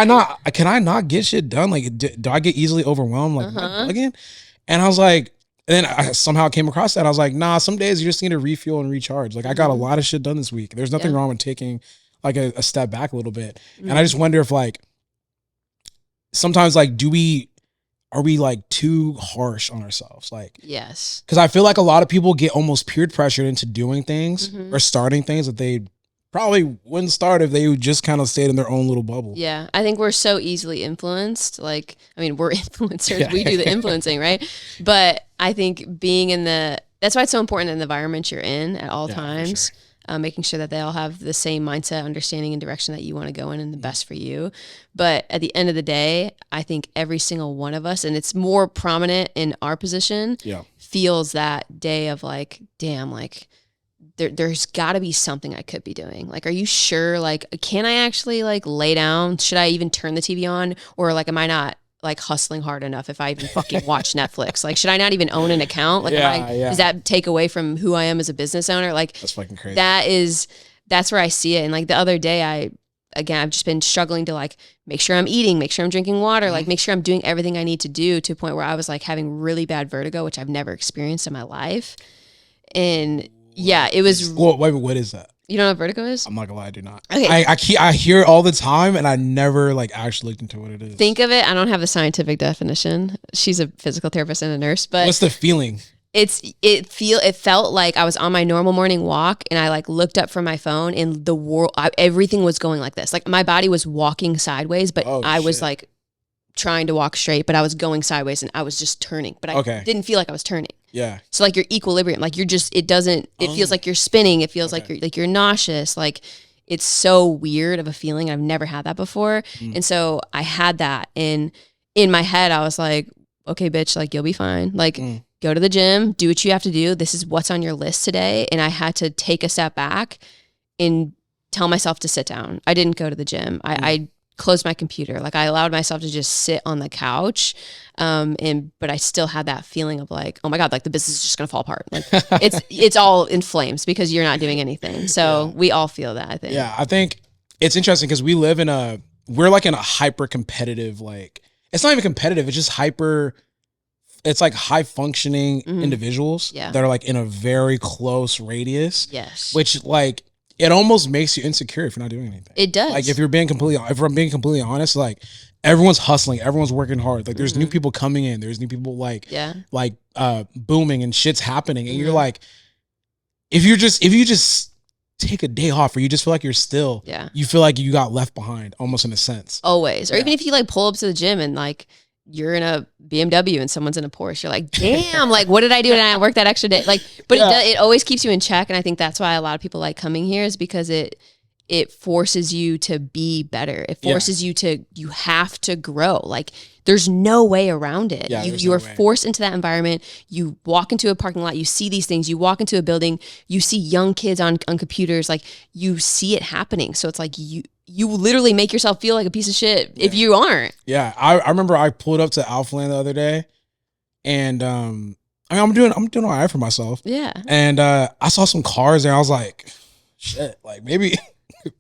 I not get shit done? Like, do I get easily overwhelmed? Like, am I bugging? And I was like, and then I somehow came across that. I was like, nah, some days you just need to refuel and recharge. Like, I got a lot of shit done this week. There's nothing wrong with taking like a step back a little bit. And I just wonder if like, sometimes like, are we like too harsh on ourselves? Like, yes. Cause I feel like a lot of people get almost peer pressured into doing things or starting things that they probably wouldn't start if they just kind of stayed in their own little bubble. Yeah. I think we're so easily influenced. Like, I mean, we're influencers. Yeah. We do the influencing, right? But I think that's why it's so important in the environment you're in at all times. Making sure that they all have the same mindset, understanding, and direction that you want to go in and the best for you. But at the end of the day, I think every single one of us, and it's more prominent in our position, feels that day of like, damn, like there's got to be something I could be doing. Like, are you sure? Like, can I actually like lay down? Should I even turn the TV on? Or like, am I not like hustling hard enough if I even fucking watch Netflix? Like, should I not even own an account? Like, does that take away from who I am as a business owner? Like, that's fucking crazy. That's where I see it. And like the other day, I've just been struggling to like make sure I'm eating, make sure I'm drinking water, like make sure I'm doing everything I need to do, to a point where I was like having really bad vertigo, which I've never experienced in my life. And yeah, it was. Wait, what is that? You don't know what vertigo is? I'm not gonna lie, I do not. Okay. I hear it all the time, and I never like actually looked into what it is. Think of it. I don't have the scientific definition. She's a physical therapist and a nurse, but what's the feeling? It felt like I was on my normal morning walk, and I like looked up from my phone, and the world, everything was going like this. Like my body was walking sideways, but I was like trying to walk straight, but I was going sideways, and I was just turning, but I didn't feel like I was turning. Yeah. So like your equilibrium, like it feels like you're spinning. It feels like you're nauseous. Like it's so weird of a feeling. I've never had that before. And so I had that, and in my head, I was like, okay, bitch, like you'll be fine. Like go to the gym, do what you have to do. This is what's on your list today. And I had to take a step back and tell myself to sit down. I didn't go to the gym. I closed my computer. Like I allowed myself to just sit on the couch. But I still had that feeling of like, oh my God, like the business is just gonna fall apart. Like it's all in flames because you're not doing anything. So we all feel that, I think. Yeah, I think it's interesting because we're like in a hyper competitive, like it's not even competitive, it's just it's like high functioning individuals that are like in a very close radius. Yes. Which like it almost makes you insecure if you're not doing anything. It does. Like if I'm being completely honest, like everyone's hustling, everyone's working hard. Like there's new people coming in, there's new people like booming and shit's happening. And you're like, if you just take a day off, or you just feel like you're still, you feel like you got left behind almost in a sense. Always. Or even if you like pull up to the gym and like you're in a BMW and someone's in a Porsche, you're like, damn, like what did I do? And I worked that extra day. Like, but it always keeps you in check. And I think that's why a lot of people like coming here, is because it forces you to be better. It forces you have to grow. Like there's no way around it. You are forced into that environment. You walk into a parking lot, you see these things, you walk into a building, you see young kids on computers, like you see it happening. So it's like you literally make yourself feel like a piece of shit if you aren't. Yeah. I remember I pulled up to Alphaland the other day, and I'm doing all right for myself. Yeah. And I saw some cars and I was like, shit, like maybe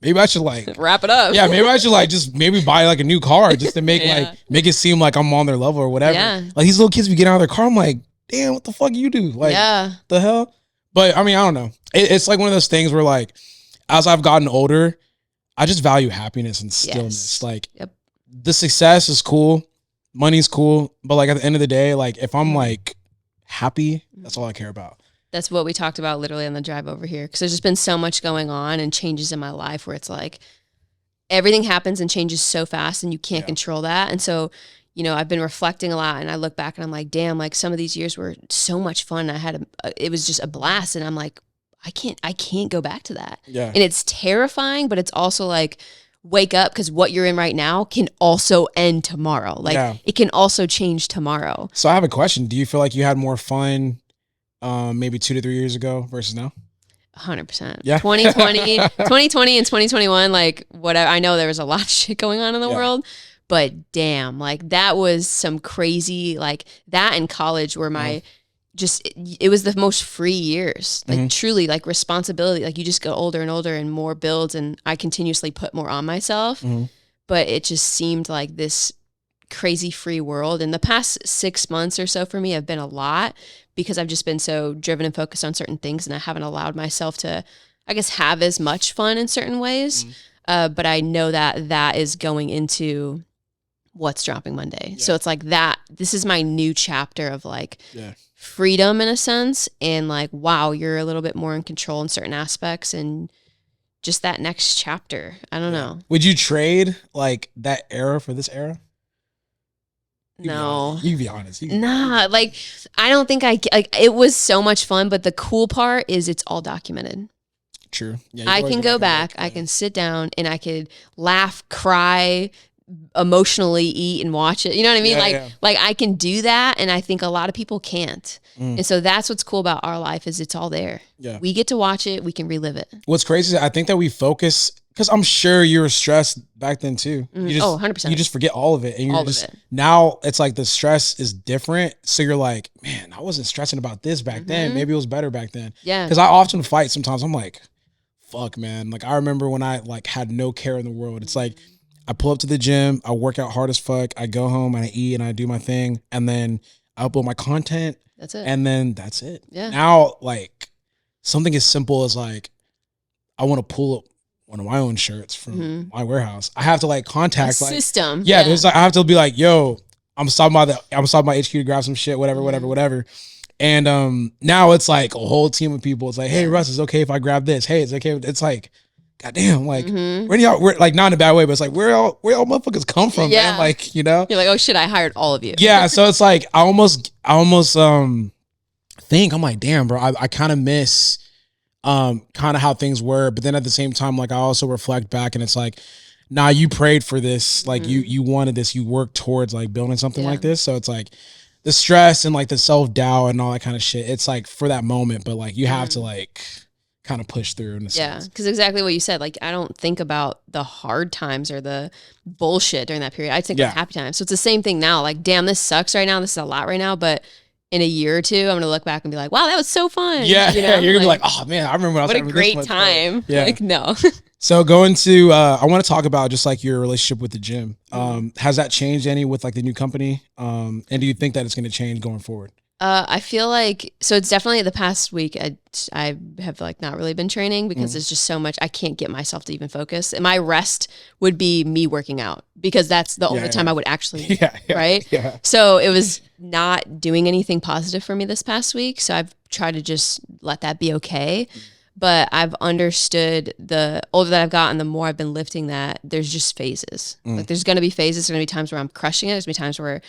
I should like wrap it up. Yeah, maybe I should like just maybe buy like a new car just to make make it seem like I'm on their level or whatever. Yeah. Like these little kids be getting out of their car, I'm like, damn, what the fuck you do? Like the hell? But I mean, I don't know. It's like one of those things where like as I've gotten older, I just value happiness and stillness. Like the success is cool, money's cool, but like at the end of the day, like if I'm like happy, that's all I care about. That's what we talked about literally on the drive over here. Because there's just been so much going on and changes in my life where it's like everything happens and changes so fast and you can't control that. And so, you know, I've been reflecting a lot, and I look back and I'm like, damn, like some of these years were so much fun. It was just a blast. And I'm like, I can't go back to that. Yeah. And it's terrifying, but it's also like, wake up, because what you're in right now can also end tomorrow. Like it can also change tomorrow. So I have a question. Do you feel like you had more fun maybe 2 to 3 years ago versus now? 100%. Yeah. 2020 and 2021, like whatever. I know there was a lot of shit going on in the world, but damn, like that was some crazy, like that in college were my it was the most free years, like truly, like responsibility, like you just get older and older and more builds, and I continuously put more on myself, but it just seemed like this crazy free world. And the past 6 months or so for me have been a lot, because I've just been so driven and focused on certain things, and I haven't allowed myself to, I guess, have as much fun in certain ways. But I know that is going into what's dropping Monday. So it's like that, this is my new chapter of like freedom in a sense, and like, wow, you're a little bit more in control in certain aspects, and just that next chapter. I don't know. Would you trade like that era for this era? No. You can be honest. Nah, like I don't think like it was so much fun, but the cool part is it's all documented. True. Yeah, I can go back, I can sit down, and I could laugh, cry, emotionally eat and watch it. You know what I mean? Like I can do that, and I think a lot of people can't. And so that's what's cool about our life, is it's all there. Yeah. We get to watch it, we can relive it. What's crazy is I think that we focus, because I'm sure you were stressed back then too. You just, 100%. You just forget all of it. And you're just, now it's like the stress is different. So you're like, man, I wasn't stressing about this back then. Maybe it was better back then. Yeah. Because I often fight sometimes. I'm like, fuck, man. Like I remember when I like had no care in the world. It's like, I pull up to the gym, I work out hard as fuck, I go home and I eat and I do my thing, and then I upload my content. That's it. And then that's it. Yeah. Now, like, something as simple as like, I want to pull up one of my own shirts from my warehouse. I have to like contact system. Yeah, there's like, I have to be like, yo, I'm stopping by HQ to grab some shit, whatever. And now it's like a whole team of people. It's like, hey, Russ, it's okay if I grab this. Hey, it's okay. It's like, goddamn, like we're like, not in a bad way, but it's like where all motherfuckers come from, man? Like, you know, you're like, oh shit, I hired all of you. Yeah, so it's like I almost think, I'm like, damn, bro, I kind of miss kind of how things were, but then at the same time, like I also reflect back, and it's like, nah, you prayed for this, like you wanted this, you worked towards like building something like this. So it's like the stress and like the self-doubt and all that kind of shit, it's like for that moment, but like you have to like kind of push through in a sense. Because exactly what you said, like I don't think about the hard times or the bullshit during that period. I think of happy times. So it's the same thing now. Like, damn, this sucks right now. This is a lot right now, but in a year or two, I'm gonna look back and be like, wow, that was so fun. Yeah, you know? You're gonna be like, oh man, I remember when I was having this much fun. What a great time. Yeah. Like, no. So going to, I want to talk about just like your relationship with the gym. Has that changed any with like the new company? And do you think that it's gonna change going forward? I feel like, so it's definitely the past week I have like not really been training, because there's just so much, I can't get myself to even focus. And my rest would be me working out, because that's the only time I would actually, right? Yeah. So it was not doing anything positive for me this past week. So I've tried to just let that be okay. But I've understood, the older that I've gotten, the more I've been lifting, that there's just phases. Like there's going to be phases. There's going to be times where I'm crushing it. There's going to be times where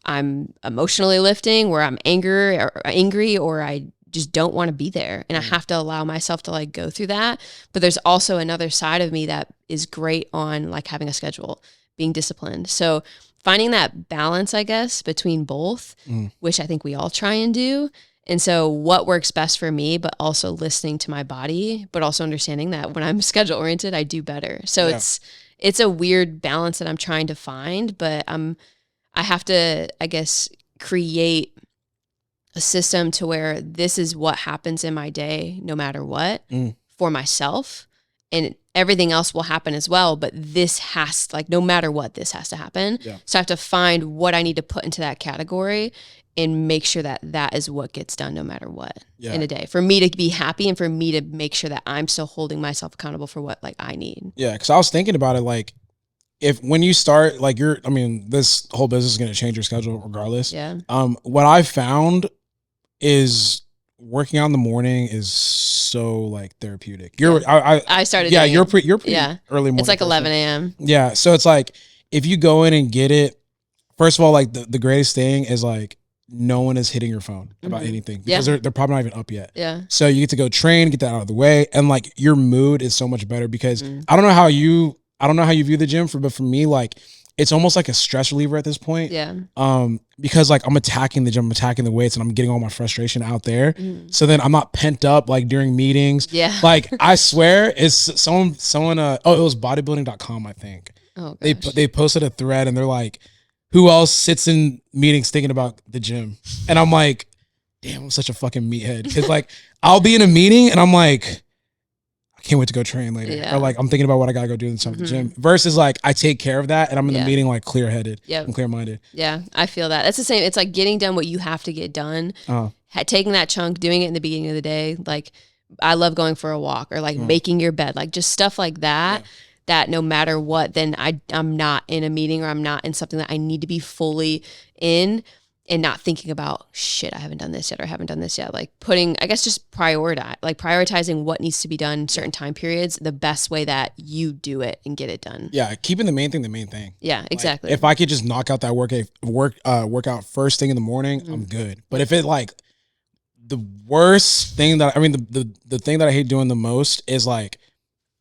I'm emotionally lifting, where I'm angry, or I just don't want to be there. And I have to allow myself to like go through that. But there's also another side of me that is great on like having a schedule, being disciplined. So finding that balance, I guess, between both, which I think we all try and do. And so what works best for me, but also listening to my body, but also understanding that when I'm schedule oriented, I do better. So it's a weird balance that I'm trying to find, but I have to, I guess, create a system to where this is what happens in my day, no matter what, for myself, and everything else will happen as well. But this has, like, no matter what, this has to happen. Yeah. So I have to find what I need to put into that category and make sure that that is what gets done no matter what in a day, for me to be happy and for me to make sure that I'm still holding myself accountable for what like I need. Yeah. Cause I was thinking about it, like, when you start, like this whole business is going to change your schedule regardless. Yeah. What I found is working out in the morning is so like therapeutic. I started. Yeah. You're pretty early morning. It's like 11 a.m. Yeah. So it's like, if you go in and get it, first of all, like the greatest thing is like no one is hitting your phone about anything because they're probably not even up yet. Yeah. So you get to go train, get that out of the way, and like your mood is so much better because I don't know how you view the gym, but for me, like it's almost like a stress reliever at this point. Yeah. Because like I'm attacking the gym, I'm attacking the weights, and I'm getting all my frustration out there. So then I'm not pent up like during meetings. Yeah. Like I swear, it's someone. It was bodybuilding.com, I think. Oh, they posted a thread and they're like, who else sits in meetings thinking about the gym? And I'm like, damn, I'm such a fucking meathead. Because like I'll be in a meeting and I'm like, I can't wait to go train later. Yeah. Or like I'm thinking about what I gotta go do inside the gym. Versus like I take care of that and I'm in the meeting like clear headed. Yep. I'm clear minded. Yeah, I feel that. It's the same. It's like getting done what you have to get done. Taking that chunk, doing it in the beginning of the day. Like I love going for a walk or like making your bed, like just stuff like that. Yeah. That no matter what, then I'm not in a meeting or I'm not in something that I need to be fully in and not thinking about, shit, I haven't done this yet or I haven't done this yet. Like just prioritizing what needs to be done in certain time periods, the best way that you do it and get it done. Yeah, keeping the main thing. Yeah, exactly. Like, if I could just knock out that workout first thing in the morning, I'm good. But if it like the worst thing the thing that I hate doing the most is like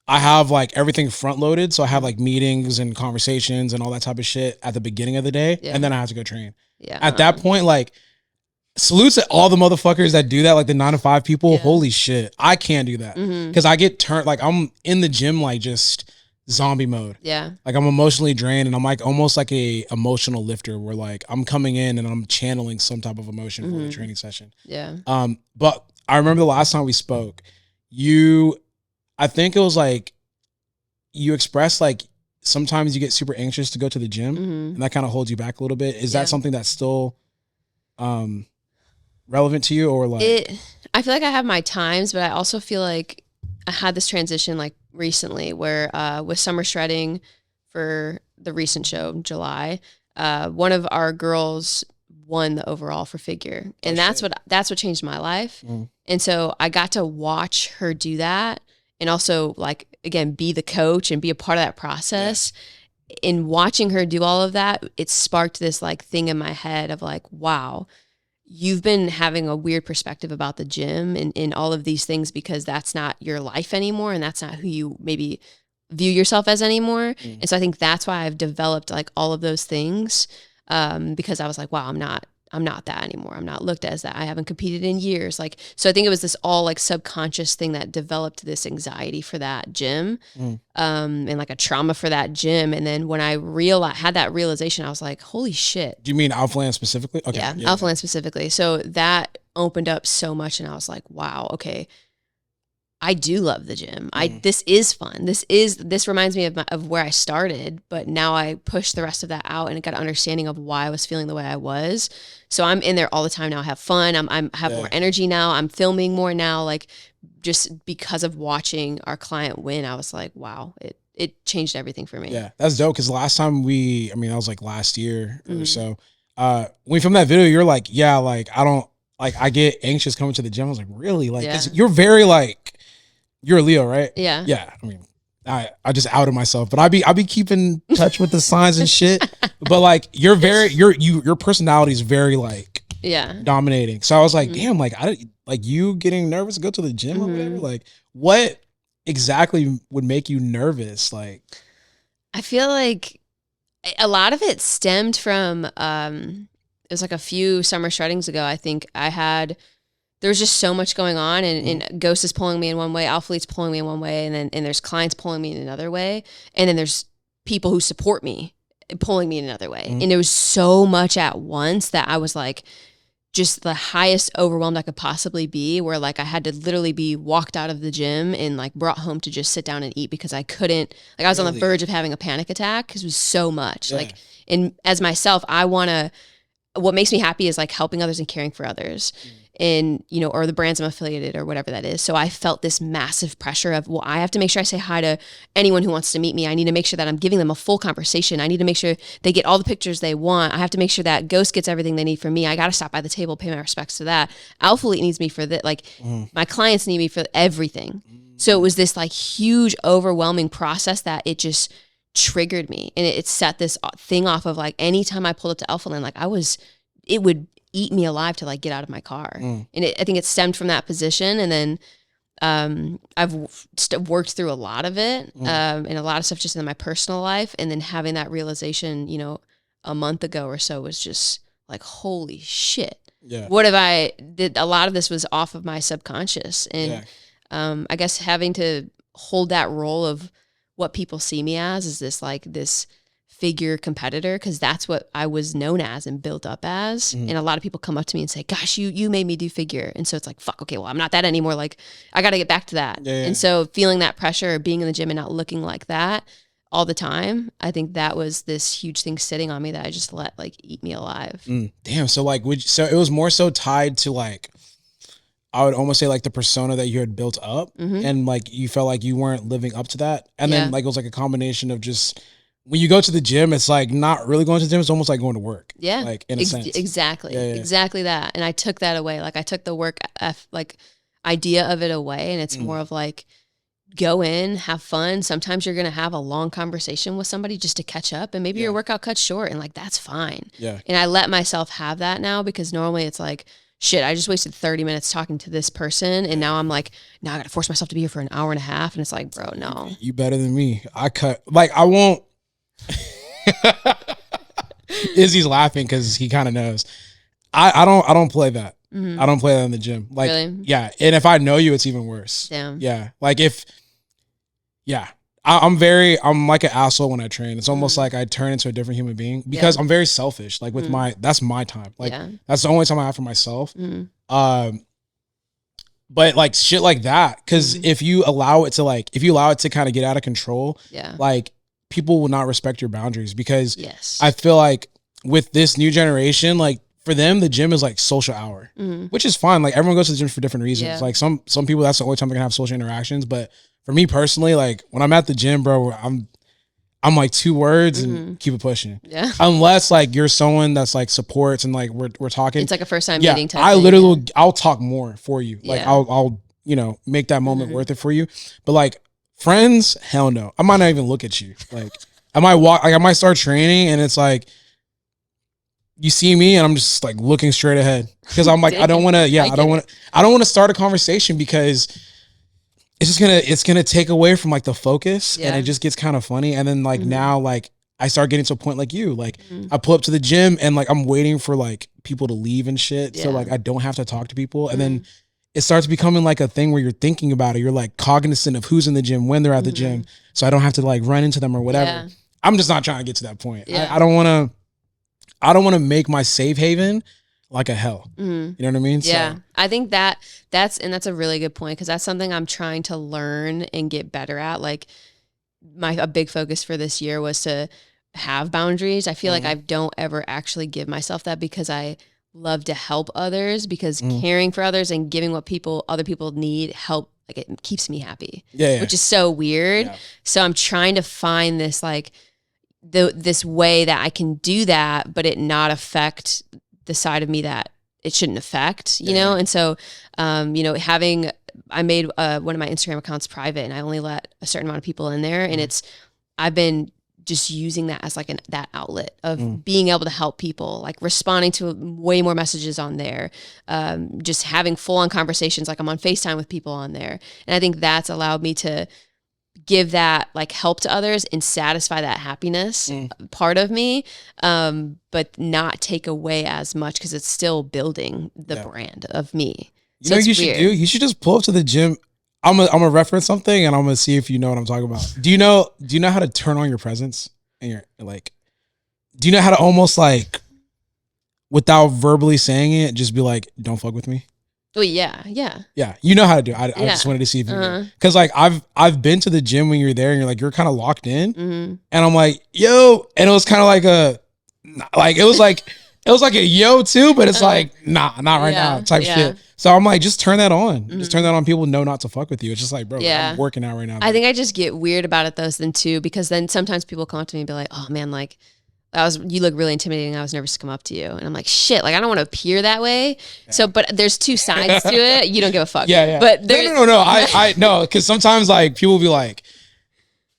I have like everything front loaded. So I have like meetings and conversations and all that type of shit at the beginning of the day. And then I have to go train. Yeah. At that point, like salutes at all the motherfuckers that do that, like the 9 to 5 people. Yeah. Holy shit. I can't do that. Cause I get turned, like I'm in the gym, like just zombie mode. Yeah. Like I'm emotionally drained and I'm like almost like a emotional lifter where like I'm coming in and I'm channeling some type of emotion for the training session. Yeah. But I remember the last time we spoke, I think it was like you expressed like sometimes you get super anxious to go to the gym and that kind of holds you back a little bit. Is that something that's still relevant to you or like? I feel like I have my times, but I also feel like I had this transition like recently where with summer shredding for the recent show in July, one of our girls won the overall for figure. And that's what changed my life. And so I got to watch her do that. And also, like, again, be the coach and be a part of that process. Yeah. In watching her do all of that, it sparked this, like, thing in my head of, like, wow, you've been having a weird perspective about the gym and all of these things because that's not your life anymore and that's not who you maybe view yourself as anymore. And so I think that's why I've developed, like, all of those things because I was like, wow, I'm not that anymore. I'm not looked as that. I haven't competed in years. Like, so I think it was this all like subconscious thing that developed this anxiety for that gym, and like a trauma for that gym. And then when I had that realization, I was like, holy shit. Do you mean Alphaland specifically? Okay. Yeah, Alphaland specifically. So that opened up so much and I was like, wow, okay. I do love the gym. This is fun. This reminds me of where I started, but now I push the rest of that out and I got an understanding of why I was feeling the way I was. So I'm in there all the time now. I have fun. I have more energy now. I'm filming more now. Like just because of watching our client win, I was like, wow, it changed everything for me. Yeah, that's dope. Cause last time that was like last year or so. When we filmed that video, you're like, yeah, like I get anxious coming to the gym. I was like, really? Like, 'cause you're very like, you're a Leo, right? Yeah. Yeah. I mean, I just outed myself, but I be keeping touch with the signs and shit. But like, your personality is very like, dominating. So I was like, damn, like you getting nervous to go to the gym or whatever. Like, what exactly would make you nervous? Like, I feel like a lot of it stemmed from, it was like a few summer shreddings ago. I think there was just so much going on and Ghost is pulling me in one way, Alpha Elite's pulling me in one way, and there's clients pulling me in another way. And then there's people who support me pulling me in another way. And there was so much at once that I was like just the highest overwhelmed I could possibly be, where like I had to literally be walked out of the gym and like brought home to just sit down and eat because I couldn't, like I was on the verge of having a panic attack because it was so much. Like, and as myself, what makes me happy is like helping others and caring for others. And, or the brands I'm affiliated or whatever that is. So I felt this massive pressure of, well, I have to make sure I say hi to anyone who wants to meet me. I need to make sure that I'm giving them a full conversation. I need to make sure they get all the pictures they want. I have to make sure that Ghost gets everything they need from me. I got to stop by the table, pay my respects to that. Alpha Elite needs me for that. Like my clients need me for everything. So it was this like huge, overwhelming process that it just triggered me. And it set this thing off of like, anytime I pulled up to Alpha Land, like eat me alive to like get out of my car. And I think it stemmed from that position. And then I've worked through a lot of it and a lot of stuff just in my personal life. And then having that realization, you know, a month ago or so was just like, holy shit. Yeah. What have I did? A lot of this was off of my subconscious. And I guess having to hold that role of what people see me as is this figure competitor, because that's what I was known as and built up as. And a lot of people come up to me and say, gosh, you made me do figure. And so it's like, fuck, okay, well, I'm not that anymore. Like, I got to get back to that. And so feeling that pressure of being in the gym and not looking like that all the time, I think that was this huge thing sitting on me that I just let like eat me alive. Damn. So like, so it was more so tied to like, I would almost say like the persona that you had built up and like you felt like you weren't living up to that. And then like it was like a combination of just when you go to the gym, it's like not really going to the gym. It's almost like going to work. Yeah. Like in a sense. Exactly. Exactly that. And I took that away. Like I took the work like idea of it away, and it's more of like go in, have fun. Sometimes you're going to have a long conversation with somebody just to catch up, and maybe your workout cuts short, and like that's fine. Yeah. And I let myself have that now, because normally it's like, shit, I just wasted 30 minutes talking to this person. And now I'm like, now I got to force myself to be here for an hour and a half. And it's like, bro, no. You better than me. I cut, like, I won't. Izzy's laughing because he kind of knows. I don't play that. I don't play that in the gym. Like, really? Yeah. And if I know you, it's even worse. Damn. Yeah. Like I'm like an asshole when I train. It's almost like I turn into a different human being because I'm very selfish. Like with that's my time. Like that's the only time I have for myself. But like shit like that, because if you allow it to kind of get out of control, like people will not respect your boundaries, because I feel like with this new generation, like for them, the gym is like social hour, which is fine. Like everyone goes to the gym for different reasons. Like some people, that's the only time they're gonna have social interactions. But for me personally, like when I'm at the gym, bro, I'm like 2 words and keep it pushing. Yeah. Unless like you're someone that's like supports and like we're talking. It's like a first time meeting type I literally I'll talk more for you. Like I'll make that moment worth it for you. But like friends, hell no. I might not even look at you. Like I might start training and it's like you see me and I'm just like looking straight ahead, because I'm like I don't want to start a conversation, because it's gonna take away from like the focus, and it just gets kind of funny. And then like now like I start getting to a point like you, like I pull up to the gym and like I'm waiting for like people to leave and shit, so like I don't have to talk to people. And then it starts becoming like a thing where you're thinking about it. You're like cognizant of who's in the gym when they're at the gym, so I don't have to like run into them or whatever. I'm just not trying to get to that point. I don't want to make my safe haven like a hell. You know what I mean? Yeah. So. I think that's a really good point, because that's something I'm trying to learn and get better at. Like a big focus for this year was to have boundaries. I feel like I don't ever actually give myself that, because I love to help others, because caring for others and giving what other people need help, like it keeps me happy, which is so weird. Yeah. So I'm trying to find this like this way that I can do that, but it not affect the side of me that it shouldn't affect, you know? And so, I made one of my Instagram accounts private, and I only let a certain amount of people in there. And I've been just using that as like that outlet of being able to help people, like responding to way more messages on there, just having full on conversations. Like I'm on FaceTime with people on there. And I think that's allowed me to give that like help to others and satisfy that happiness part of me, but not take away as much, because it's still building the brand of me. You know what you should do? You should just pull up to the gym. I'm gonna reference something and I'm gonna see if you know what I'm talking about. Do you know how to turn on your presence? And you're like, do you know how to almost like, without verbally saying it, just be like, don't fuck with me? Oh yeah. You know how to do it. I just wanted to see if you knew. Because like I've been to the gym when you're there and you're kind of locked in, and I'm like, yo, and it was kind of like it was like a yo too, but it's like not right now type shit. So I'm like, just turn that on. Just turn that on. People know not to fuck with you. It's just like, bro, I'm working out right now. I think I just get weird about it too, because then sometimes people come up to me and be like, oh man, like you look really intimidating. I was nervous to come up to you. And I'm like, shit, like I don't want to appear that way. Yeah. So, but there's 2 sides to it. You don't give a fuck. Yeah. But no. I know. Cause sometimes like people will be like,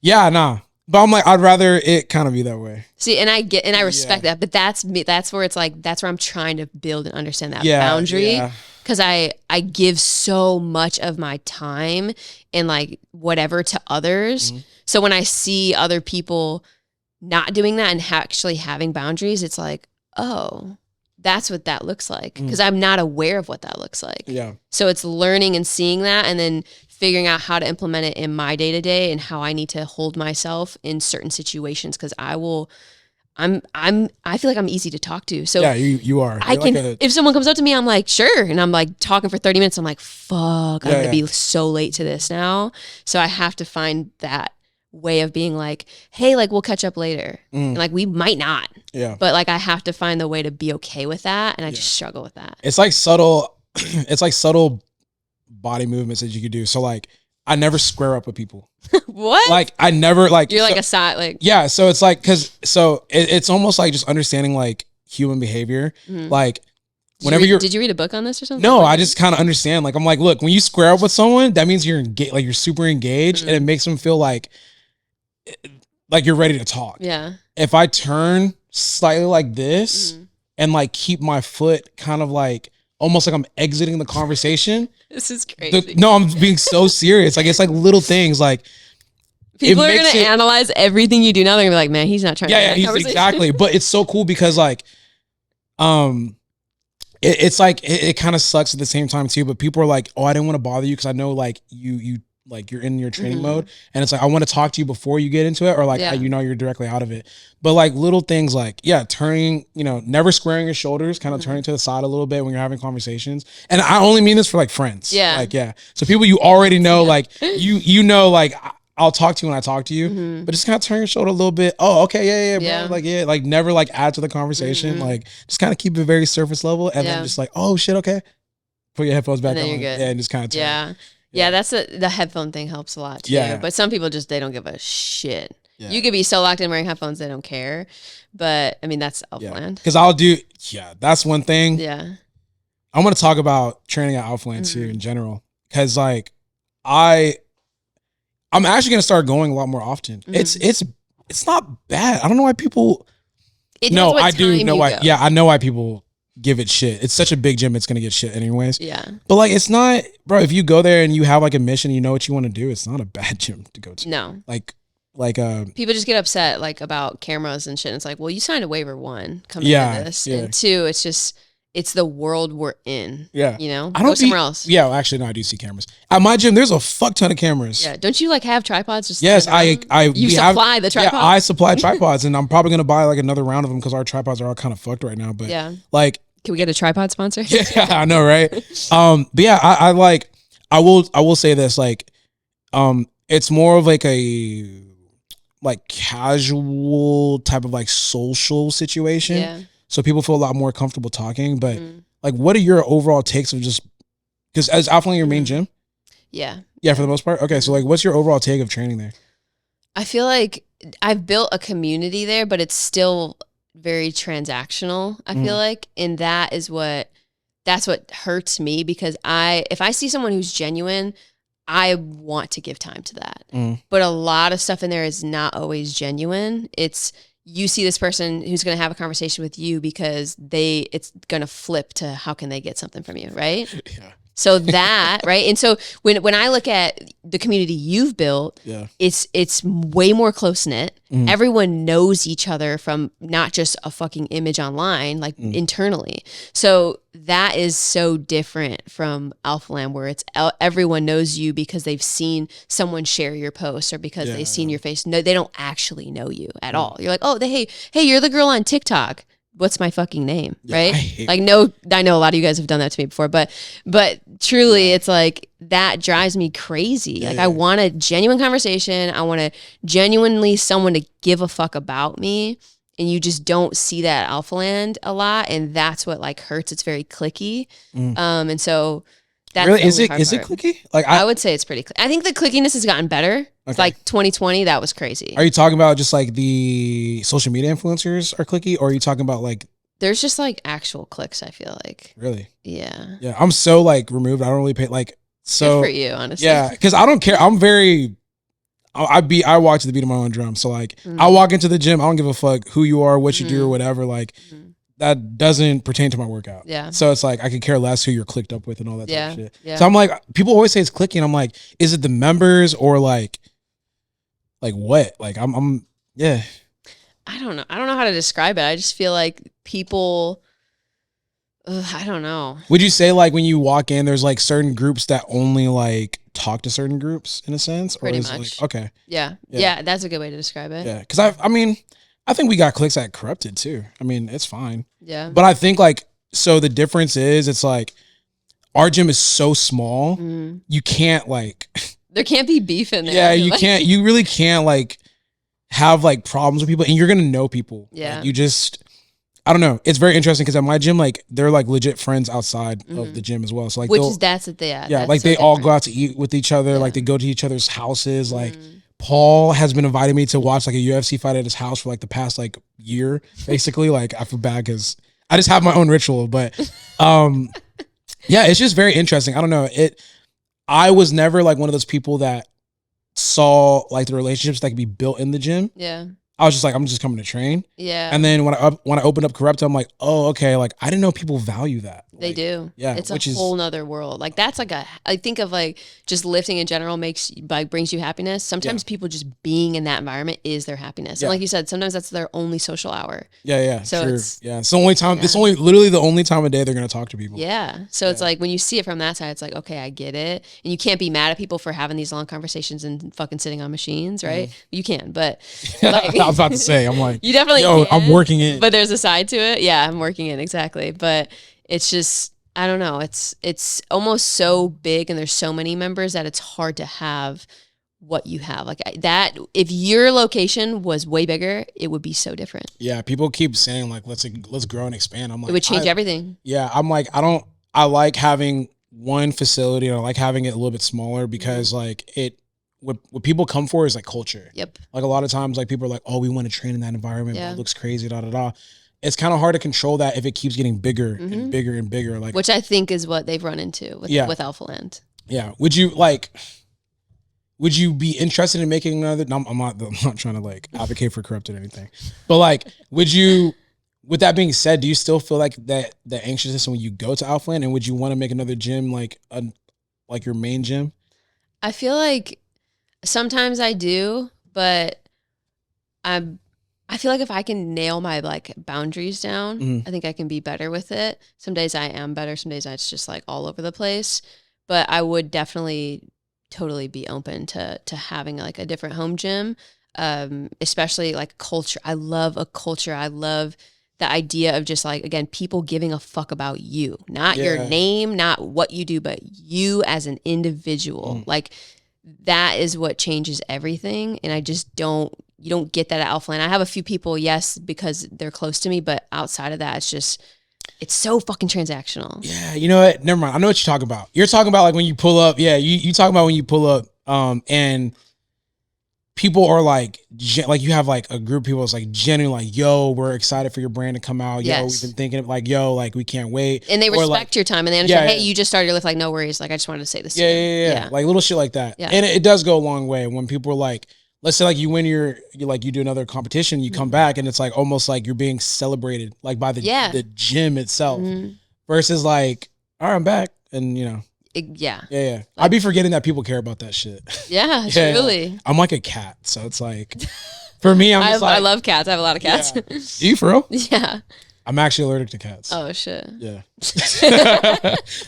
yeah, nah. But I'm like, I'd rather it kind of be that way. See, and I respect that, but that's me. That's where it's like, that's where I'm trying to build and understand that Yeah, boundary. yeah. Cause I give so much of my time and like whatever to others. So when I see other people not doing that and actually having boundaries, it's like, oh, that's what that looks like. Cause I'm not aware of what that looks like. Yeah. So it's learning and seeing that and then figuring out how to implement it in my day to day and how I need to hold myself in certain situations. Cause I feel like I'm easy to talk to. So yeah, you are. I can, if someone comes up to me, I'm like, sure. And I'm like talking for 30 minutes. I'm like, fuck, I'm going to be so late to this now. So I have to find that way of being like, hey, like we'll catch up later. And like, we might not, but like, I have to find the way to be okay with that. And I just struggle with that. It's like subtle body movements that you could do. So like, I never square up with people. What? Like I never like. You're like a side like. Yeah. So it's like, it's almost like just understanding like human behavior. Like whenever did you read a book on this or something? No, I just kind of understand. Like I'm like, look, when you square up with someone, that means you're engaged, like you're super engaged, and it makes them feel like you're ready to talk. Yeah. If I turn slightly like this and like keep my foot kind of like almost like I'm exiting the conversation. This is crazy. No, I'm being so serious. Like it's like little things like people are going to analyze everything you do now. They're going to be like, man, he's not trying to have that conversation. Exactly. But it's so cool because like, it's like, it kind of sucks at the same time too, but people are like, oh, I didn't want to bother you because I know like you like you're in your training mode, and it's like I want to talk to you before you get into it, or like you're directly out of it. But like little things like turning, never squaring your shoulders, kind of turning to the side a little bit when you're having conversations. And I only mean this for like friends. So people you already know, like you know, like I'll talk to you when I talk to you, but just kind of turn your shoulder a little bit. Oh, okay, bro. Like never like add to the conversation. Like just kind of keep it very surface level, and then just like, oh shit, okay, put your headphones back on, and just kind of turn. Yeah, that's the headphone thing helps a lot too. Yeah. But some people just, they don't give a shit. Yeah. You could be so locked in wearing headphones, they don't care. But I mean, that's Alphaland. Because that's one thing. Yeah. I want to talk about training at Alphaland too in general. Because like, I'm actually going to start going a lot more often. It's not bad. I don't know why people. No, I do know why. Yeah, I know why people give it shit. It's such a big gym, it's gonna get shit anyways. Yeah. But like it's not, bro, if you go there and you have like a mission, you know what you want to do, it's not a bad gym to go to. No. Like people just get upset like about cameras and shit. And it's like, well, you signed a waiver one coming into this. And two, it's the world we're in. Yeah. You know? Go somewhere else. Yeah, well, actually no, I do see cameras. At my gym, there's a fuck ton of cameras. Yeah. Don't you like have tripods? Just yes, you supply the tripods. Yeah, I supply tripods, and I'm probably gonna buy like another round of them because our tripods are all kind of fucked right now. But like, can we get a tripod sponsor? Yeah, I know, right? But yeah, I will say this, like, it's more of like a like casual type of like social situation. Yeah. So people feel a lot more comfortable talking. But like, what are your overall takes of just, because is Alphaland your main gym? Yeah. Yeah, for the most part. Okay, so like, what's your overall take of training there? I feel like I've built a community there, but it's still very transactional, I feel like. And that's what hurts me, because if I see someone who's genuine, I want to give time to that. But a lot of stuff in there is not always genuine. It's, you see this person who's going to have a conversation with you because it's going to flip to how can they get something from you, right? Yeah. So that, right? And so when I look at the community you've built, it's way more close-knit. Everyone knows each other from not just a fucking image online, like internally. So that is so different from Alphaland, where it's everyone knows you because they've seen someone share your post, or because they've seen your face. No, they don't actually know you at all. You're like, oh, hey, you're the girl on TikTok. What's my fucking name, right? Like, no, I know a lot of you guys have done that to me before, but truly it's like, that drives me crazy. Like I want a genuine conversation. I want genuinely someone to give a fuck about me. And you just don't see that at Alphaland a lot. And that's what like hurts. It's very cliquey. And so that's really, is it cliquey? Like I would say it's pretty I think the clickiness has gotten better. Okay. Like 2020, that was crazy. Are you talking about just like the social media influencers are cliquey, or are you talking about like, there's just like actual clicks, I feel like. Really? Yeah. Yeah. I'm so like removed. I don't really pay like, so good for you, honestly. Yeah. Cause I don't care. I walk to the beat of my own drum. So like I walk into the gym, I don't give a fuck who you are, what you do or whatever. Like that doesn't pertain to my workout. Yeah. So it's like I could care less who you're clicked up with and all that type of shit. Yeah. So I'm like, people always say it's clicking. I'm like, is it the members or like what? Like I'm yeah. I don't know. I don't know how to describe it. I just feel like people. I don't know. Would you say like when you walk in, there's like certain groups that only like talk to certain groups in a sense? Pretty or is much. It like, okay. Yeah. That's a good way to describe it. Yeah. Cause I mean, I think we got clicks at Corrupted too. I mean, it's fine. Yeah. But I think like, so the difference is it's like our gym is so small. You can't like. There can't be beef in there. Yeah. You really can't like have like problems with people and you're going to know people. Yeah. Like, you just, I don't know. It's very interesting because at my gym, like they're like legit friends outside of the gym as well. So like, that's what they are. Yeah, like they all go out to eat with each other. Like they go to each other's houses. Like Paul has been inviting me to watch like a UFC fight at his house for like the past like year, basically. Like I feel bad because I just have my own ritual, but yeah, it's just very interesting. I don't know. I was never like one of those people that saw like the relationships that could be built in the gym. Yeah. I was just like, I'm just coming to train. Yeah. And then when I opened up Corrupt, I'm like, oh, okay. Like I didn't know people value that. They like, do. Yeah. It's a whole nother world. Like that's like I think of like just lifting in general brings you happiness. Sometimes people just being in that environment is their happiness. And like you said, sometimes that's their only social hour. Yeah. So true. it's the only time, it's only literally the only time of day they're going to talk to people. Yeah. So it's like when you see it from that side, it's like, okay, I get it. And you can't be mad at people for having these long conversations and fucking sitting on machines, right? You can, but like, I was about to say, I'm like, you definitely can. I'm working in. But there's a side to it. Yeah, I'm working in, exactly. But it's just, I don't know. It's almost so big and there's so many members that it's hard to have what you have. Like that, if your location was way bigger, it would be so different. Yeah, people keep saying like, let's grow and expand. I'm like, it would change everything. Yeah, I'm like, I like having one facility and I like having it a little bit smaller because like what people come for is like culture. Yep. Like a lot of times like people are like, oh, we want to train in that environment, but it looks crazy, da da da. It's kind of hard to control that if it keeps getting bigger and bigger and bigger. Like, which I think is what they've run into with Alpha Land. Yeah. Would you be interested in making another? No, I'm not trying to like advocate for Corrupted or anything, but like, with that being said, do you still feel like that the anxiousness when you go to Alpha Land, and would you want to make another gym like your main gym? I feel like sometimes I do, but I feel like if I can nail my like boundaries down, I think I can be better with it. Some days I am better. Some days it's just like all over the place, but I would definitely totally be open to having like a different home gym. Especially like culture. I love a culture. I love the idea of just like, again, people giving a fuck about you, not your name, not what you do, but you as an individual. Like that is what changes everything. And I just you don't get that at Alpha Land. I have a few people, yes, because they're close to me, but outside of that, it's so fucking transactional. Yeah, you know what? Never mind. I know what you're talking about. You're talking about like when you pull up. Yeah, you talking about when you pull up, and people are like you have like a group of people that's like genuinely like, yo, we're excited for your brand to come out. Yo, we've been thinking of like, yo, like we can't wait. And they respect your time and they understand, hey, you just started your lift, like no worries. Like I just wanted to say this. Yeah. Like little shit like that. Yeah. And it does go a long way when people are like, let's say like you win you do another competition, you come back and it's like almost like you're being celebrated like by the gym itself versus like, all right, I'm back. And you know. Yeah. Like, I'd be forgetting that people care about that shit. Yeah, truly. I'm like a cat. So it's like, for me, I love cats. I have a lot of cats. Yeah. Do you for real? Yeah. I'm actually allergic to cats. Oh, shit. Yeah.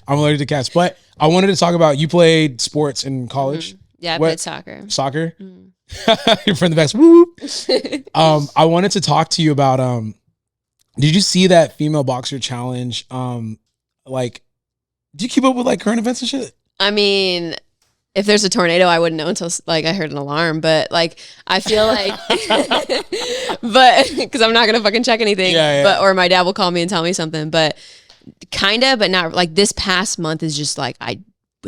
I'm allergic to cats. But I wanted to talk about, you played sports in college. Yeah, I played soccer. Soccer? You're from the best. Woo! I wanted to talk to you about, did you see that female boxer challenge? Do you keep up with like current events and shit? I mean, if there's a tornado, I wouldn't know until like I heard an alarm. But like, I feel like, but because I'm not gonna fucking check anything. But or my dad will call me and tell me something. But kinda, but not like this past month is just like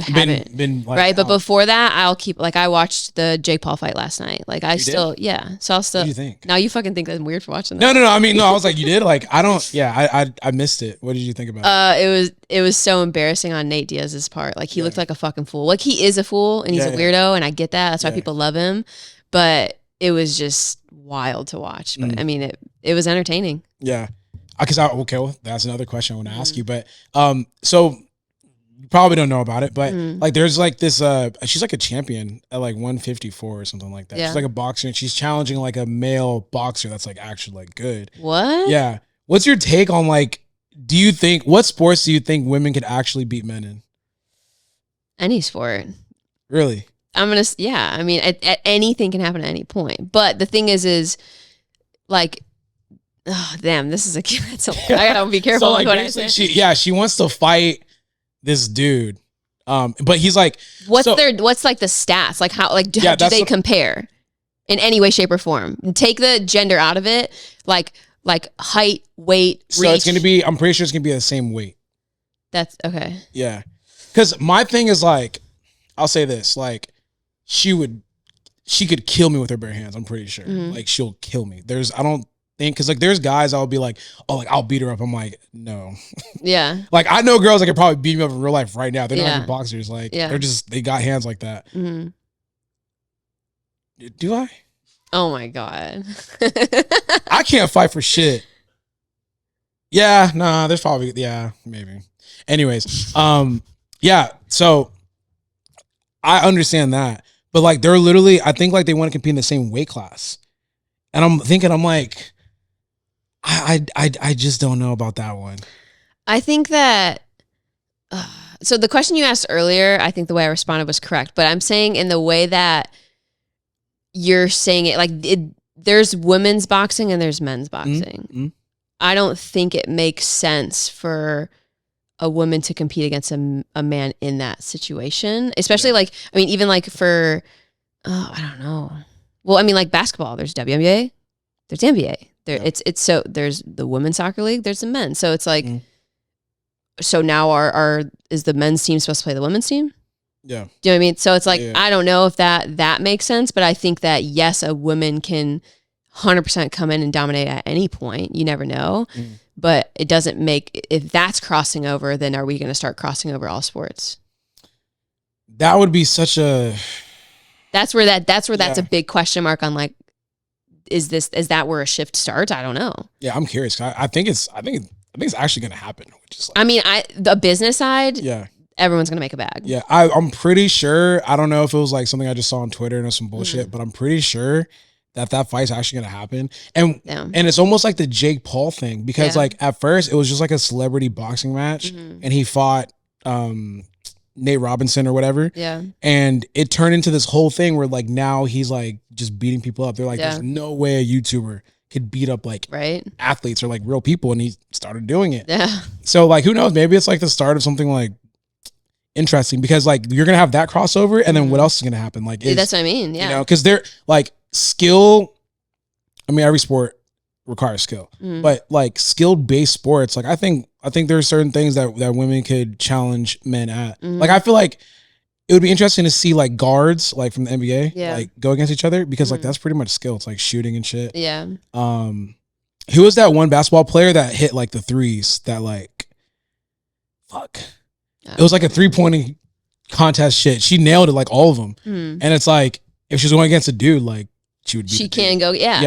haven't been like, right. But before that, I'll keep like I watched the Jake Paul fight last night. Like I still, yeah. So I'll still. What do you think? Now you fucking think I'm weird for watching that? No. I mean, no. I was like, you did. Like, I don't. Yeah, I missed it. What did you think about it? It was so embarrassing on Nate Diaz's part. Like he looked like a fucking fool. Like he is a fool and he's a weirdo, and I get that. That's why people love him. But it was just wild to watch. But I mean, it was entertaining. Yeah, because okay, well, that's another question I want to ask you. But so. You probably don't know about it, but like there's like this she's like a champion at like 154 or something like that. She's like a boxer and she's challenging like a male boxer that's like actually like good. What? Yeah. What's your take on like what sports do you think women could actually beat men in? Any sport. Really? I mean at anything can happen at any point. But the thing is like oh damn, this is I gotta be careful so, like, with what I say. She wants to fight this dude, but he's like, what's like the stats? Like how do they compare in any way, shape, or form? Take the gender out of it, like height, weight, reach. So it's gonna be. I'm pretty sure it's gonna be the same weight. That's okay. Yeah, because my thing is like, I'll say this: like, she could kill me with her bare hands. I'm pretty sure. Like she'll kill me. I don't think because like there's guys I'll be like, oh, like I'll beat her up. I'm like, no. Yeah. Like I know girls that could probably beat me up in real life right now. They're not even boxers. Like they got hands like that. Do I? Oh my God. I can't fight for shit. Yeah, nah, there's probably maybe. Anyways, yeah, so I understand that. But like they're literally, I think like they want to compete in the same weight class. And I'm like, I just don't know about that one. I think that, so the question you asked earlier, I think the way I responded was correct, but I'm saying in the way that you're saying it, like there's women's boxing and there's men's boxing. I don't think it makes sense for a woman to compete against a man in that situation, especially like, I mean, even like for, I don't know. Well, I mean, like basketball, there's WNBA, there's NBA. It's so there's the women's soccer league, there's the men. So it's like, so now is the men's team supposed to play the women's team? Yeah. Do you know what I mean? So it's like, I don't know if that makes sense, but I think that yes, a woman can 100% come in and dominate at any point. You never know, but it doesn't make, if that's crossing over, then are we going to start crossing over all sports? That would be such a... That's where that's a big question mark on like, is that where a shift starts? I don't know. Yeah, I'm curious. I think it's actually going to happen. Which is like, I mean, the business side, everyone's going to make a bag. Yeah, I'm pretty sure. I don't know if it was like something I just saw on Twitter and it was some bullshit, but I'm pretty sure that fight's actually going to happen. And it's almost like the Jake Paul thing because like at first it was just like a celebrity boxing match and he fought Nate Robinson or whatever. Yeah. And it turned into this whole thing where like now he's like just beating people up. They're like, there's no way a YouTuber could beat up like athletes or like real people. And he started doing it. Yeah. So like, who knows? Maybe it's like the start of something like interesting because like you're going to have that crossover and then what else is going to happen? Like, that's what I mean. Yeah. You know, cause they're like skill. I mean, every sport requires skill, but like skill based sports, like I think there are certain things that women could challenge men at. Like I feel like it would be interesting to see like guards like from the NBA like go against each other because like that's pretty much skill. It's like shooting and shit. Yeah. Who was that one basketball player that hit like the threes that like it was like a 3-point contest shit. She nailed it like all of them. And it's like if she's going against a dude, like she would. She can go. Yeah.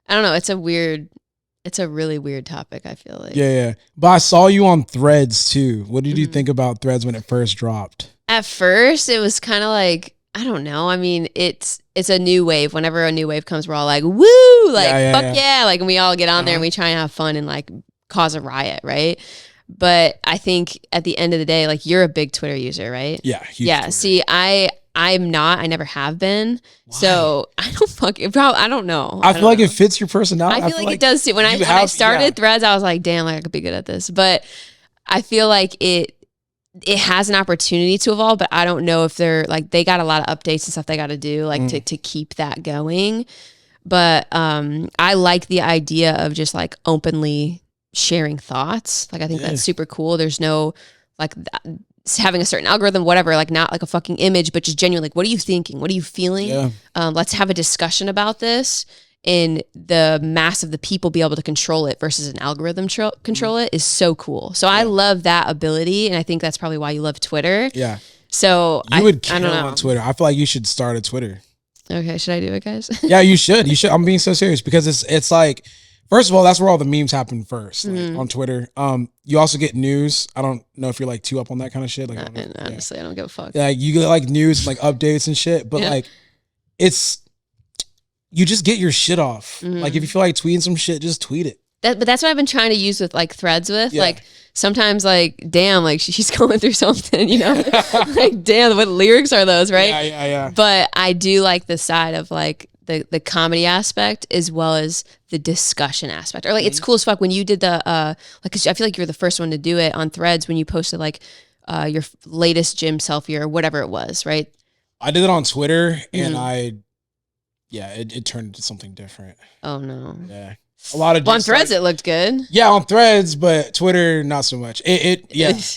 I don't know. It's a really weird topic, I feel like. Yeah. But I saw you on Threads too. What did you think about Threads when it first dropped? At first, it was kind of like, I don't know. I mean, it's a new wave. Whenever a new wave comes, we're all like, woo! Like, fuck yeah. Like, and we all get on there and we try and have fun and like cause a riot, right? But I think at the end of the day, like you're a big Twitter user, right? Yeah. Yeah. Twitter. See, I'm not. I never have been. Why? So I don't know. I feel like it fits your personality. I feel like it does too. When I started Threads, I was like, damn, like I could be good at this. But I feel like it has an opportunity to evolve, but I don't know if they got a lot of updates and stuff they got to do like to keep that going. But I like the idea of just like openly sharing thoughts. Like I think that's super cool. There's no like having a certain algorithm, whatever, like not like a fucking image, but just genuinely like, what are you thinking? What are you feeling? Yeah. Let's have a discussion about this. And the mass of the people be able to control it versus an algorithm control it is so cool. So I love that ability. And I think that's probably why you love Twitter. Yeah. So you would kill on Twitter. I feel like you should start a Twitter. Okay. Should I do it, guys? Yeah, you should. You should. I'm being so serious because it's like, first of all, that's where all the memes happen first, like, on Twitter. You also get news. I don't know if you're like too up on that kind of shit. Like, honestly, I don't give a fuck. Yeah, you get like news, like updates and shit. But like, you just get your shit off. Like if you feel like tweeting some shit, just tweet it. But that's what I've been trying to use with like threads with. Like sometimes like, damn, like she's going through something, you know? Like, damn, what lyrics are those, right? Yeah. But I do like the side of like the comedy aspect as well as the discussion aspect. Or like it's cool as fuck when you did the like, 'cause I feel like you were the first one to do it on threads when you posted like your latest gym selfie or whatever it was, right? I did it on Twitter and it turned into something different. Oh no. Yeah. A lot of on threads it looked good. Yeah, on threads, but Twitter not so much. A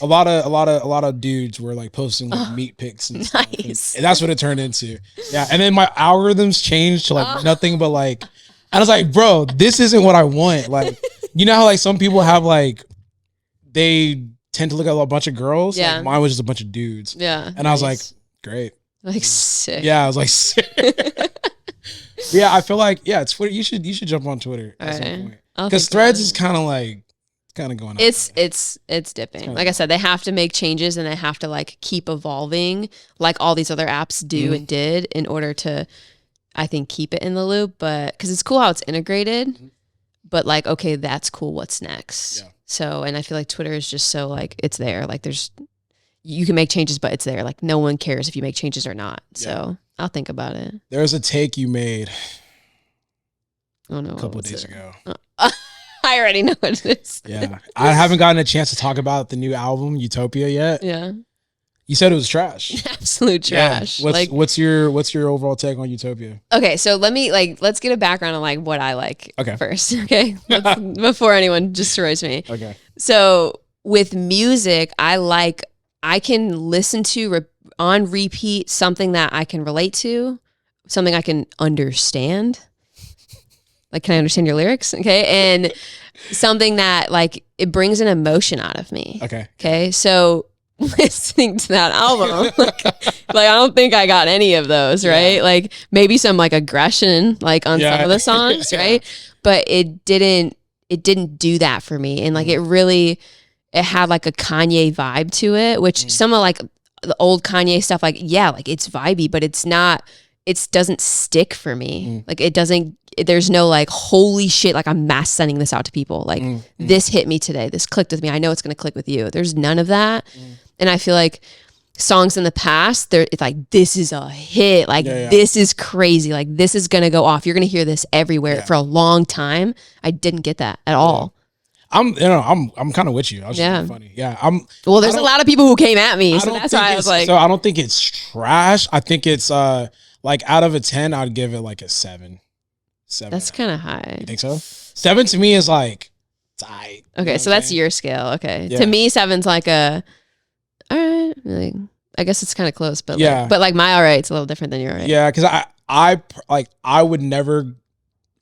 lot of dudes were like posting like meat pics and stuff. And that's what it turned into. Yeah. And then my algorithms changed to like nothing but like, I was like, bro, this isn't what I want. Like, you know how like some people have like they tend to look at a bunch of girls? Yeah. Like, mine was just a bunch of dudes. Yeah. And I was like, great. Like sick. Yeah, I was like sick. Yeah, I feel like Twitter. You should jump on Twitter at some point because Threads is kind of going. It's dipping. Like I said, they have to make changes and they have to like keep evolving, like all these other apps do and did, in order to, I think, keep it in the loop. But because it's cool how it's integrated, but like, okay, that's cool. What's next? Yeah. So, and I feel like Twitter is just so like it's there. Like you can make changes, but it's there. Like no one cares if you make changes or not. Yeah. So I'll think about it. There's a take you made. Oh no! A couple of days ago. I already know what it is. Yeah, I haven't gotten a chance to talk about the new album Utopia yet. Yeah. You said it was trash. Absolute trash. Yeah. What's your overall take on Utopia? Okay, so let's get a background on like what I like first. Okay, before anyone destroys me. Okay. So with music, I can listen to on repeat something that I can relate to, something I can understand. Like, can I understand your lyrics? Okay. And something that like, it brings an emotion out of me. Okay. Okay. So listening to that album, like I don't think I got any of those, right? Yeah. Like maybe some like aggression, like on some of the songs, right? But it didn't do that for me. And like, it had like a Kanye vibe to it, which some of like the old Kanye stuff, like, like it's vibey, but it doesn't stick for me. Like there's no like, holy shit, like I'm mass sending this out to people. Like this hit me today. This clicked with me. I know it's going to click with you. There's none of that. And I feel like songs in the past, it's like, this is a hit. Like this is crazy. Like this is going to go off. You're going to hear this everywhere for a long time. I didn't get that at all. I'm kind of with you. I was just funny. Yeah. There's a lot of people who came at me. So that's why I was like, so I don't think it's trash. I think it's, like out of a 10, I'd give it like a 7. That's kind of high. You think so? 7 to me is like, it's aight. Okay, so that's your scale. Okay. Yeah. To me, 7's like all right. Like, I guess it's kind of close, but like my all right's a little different than your all right. Yeah, because I would never.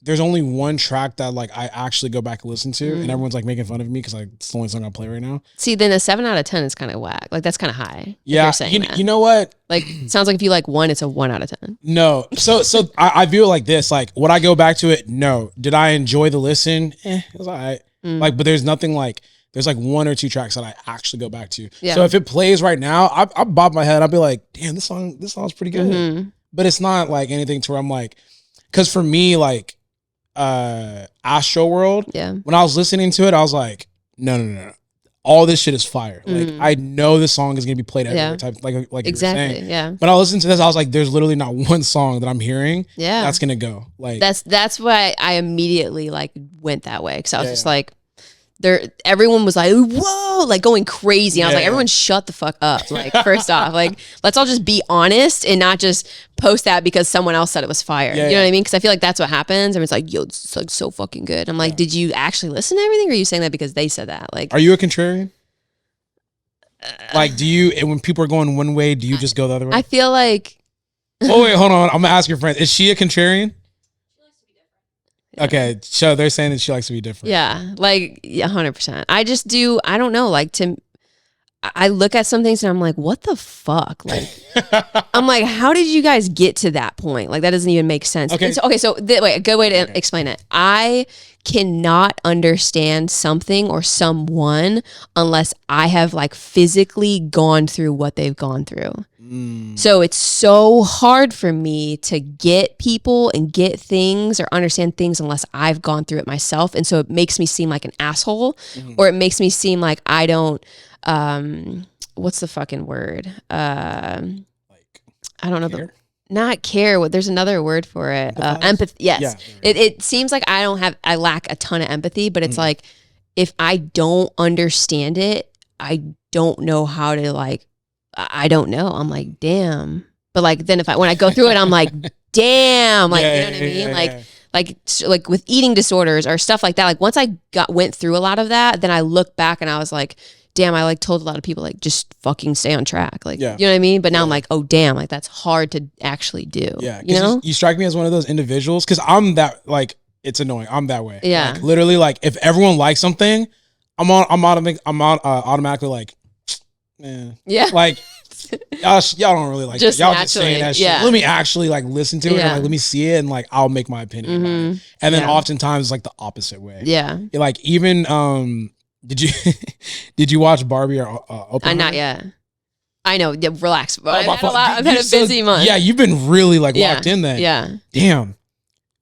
There's only one track that like I actually go back and listen to, and everyone's like making fun of me because like it's the only song I play right now. See, then a 7 out of 10 is kind of whack. Like that's kind of high. Yeah, you know what? Like sounds like if you like 1, it's a 1 out of 10. No, so I view it like this. Like, would I go back to it? No. Did I enjoy the listen? It was alright. Like, but there's nothing like. There's like 1 or 2 tracks that I actually go back to. Yeah. So if it plays right now, I bob my head. I'll be like, damn, this song's pretty good. But it's not like anything to where I'm like, because for me, like. Astro World. Yeah. When I was listening to it, I was like, no. All this shit is fire. Like I know this song is gonna be played everywhere. Type like exactly. You were saying. Yeah. But I listened to this, I was like, there's literally not one song that I'm hearing. Yeah. That's gonna go. Like that's why I immediately like went that way because I was just like. Everyone was like, whoa, like going crazy. And I was like, everyone shut the fuck up. Like, first off, like, let's all just be honest and not just post that because someone else said it was fire. You know what I mean? Because I feel like that's what happens. Everyone's like, yo, it's like so fucking good. I'm like, did you actually listen to everything? Or are you saying that because they said that? Like, are you a contrarian? Like, do you, and when people are going one way, do you just go the other way? I feel like. Oh wait, hold on. I'm gonna ask your friend. Is she a contrarian? Okay, so they're saying that she likes to be different. Yeah, like 100%. I just do. I don't know. Like I look at some things and I'm like, what the fuck? Like, I'm like, how did you guys get to that point? Like, that doesn't even make sense. Okay. Wait, a good way to explain it. I cannot understand something or someone unless I have like physically gone through what they've gone through. So it's so hard for me to get people and get things or understand things unless I've gone through it myself. And so it makes me seem like an asshole, or it makes me seem like I don't, what's the fucking word? I don't know. Not care. There's another word for it. Empathy. Yes. Yeah. It seems like I lack a ton of empathy, but it's like, if I don't understand it, I don't know how to like, I don't know. I'm like, damn. But like, then when I go through it, I'm like, damn. Like, you know what I mean? Like with eating disorders or stuff like that. Like once I went through a lot of that, then I look back and I was like, damn, I like told a lot of people like, just fucking stay on track. Like, you know what I mean? But now I'm like, oh damn, like that's hard to actually do. Yeah. You know? You strike me as one of those individuals. Cause I'm that, like, it's annoying. I'm that way. Yeah. Like, literally, like if everyone likes something, I'm automatically like, yeah. Like y'all don't really like just y'all just saying that shit. Yeah. Let me actually like listen to it and like let me see it and like I'll make my opinion about it. And then oftentimes like the opposite way. Yeah. Like even did you watch Barbie or Oppenheimer? Not yet. I know. Yeah, relax. I've had a busy month. Yeah, you've been really like locked in then. Yeah. Damn.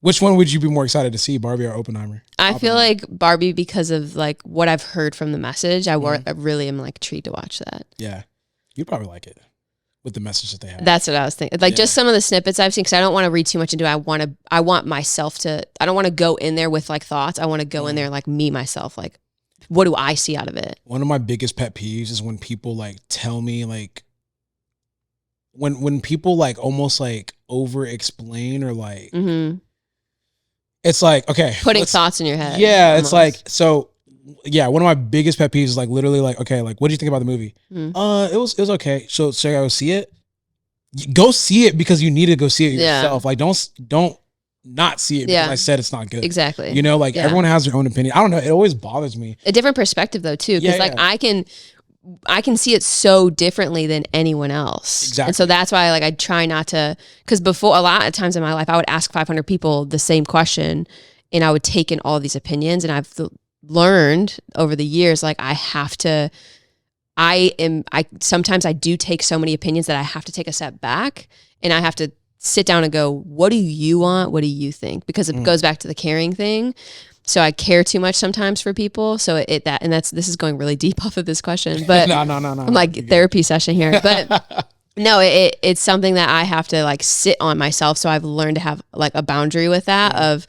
Which one would you be more excited to see, Barbie or Oppenheimer? I feel like Barbie because of like what I've heard from the message. I really am like intrigued to watch that. Yeah, you'd probably like it with the message that they have. That's what I was thinking. Like just some of the snippets I've seen, because I don't want to read too much into it. I want myself to. I don't want to go in there with like thoughts. I want to go in there like me myself. Like, what do I see out of it? One of my biggest pet peeves is when people like tell me like when people like almost like over explain or like. It's like, okay. Putting thoughts in your head. Yeah, almost. It's like, so, yeah, one of my biggest pet peeves is like literally like, okay, like, what do you think about the movie? It was okay. So should I go see it? Go see it because you need to go see it yourself. Like, don't not see it because I said it's not good. Exactly. You know, like everyone has their own opinion. I don't know. It always bothers me. A different perspective though, too. Because like I can see it so differently than anyone else. Exactly. And so that's why like I try not to, because before a lot of times in my life, I would ask 500 people the same question and I would take in all these opinions. And I've learned over the years, like sometimes I do take so many opinions that I have to take a step back and I have to sit down and go, what do you want? What do you think? Because it goes back to the caring thing. So I care too much sometimes for people. So this is going really deep off of this question, but no. I'm like therapy session here, but no, it's something that I have to like sit on myself. So I've learned to have like a boundary with that of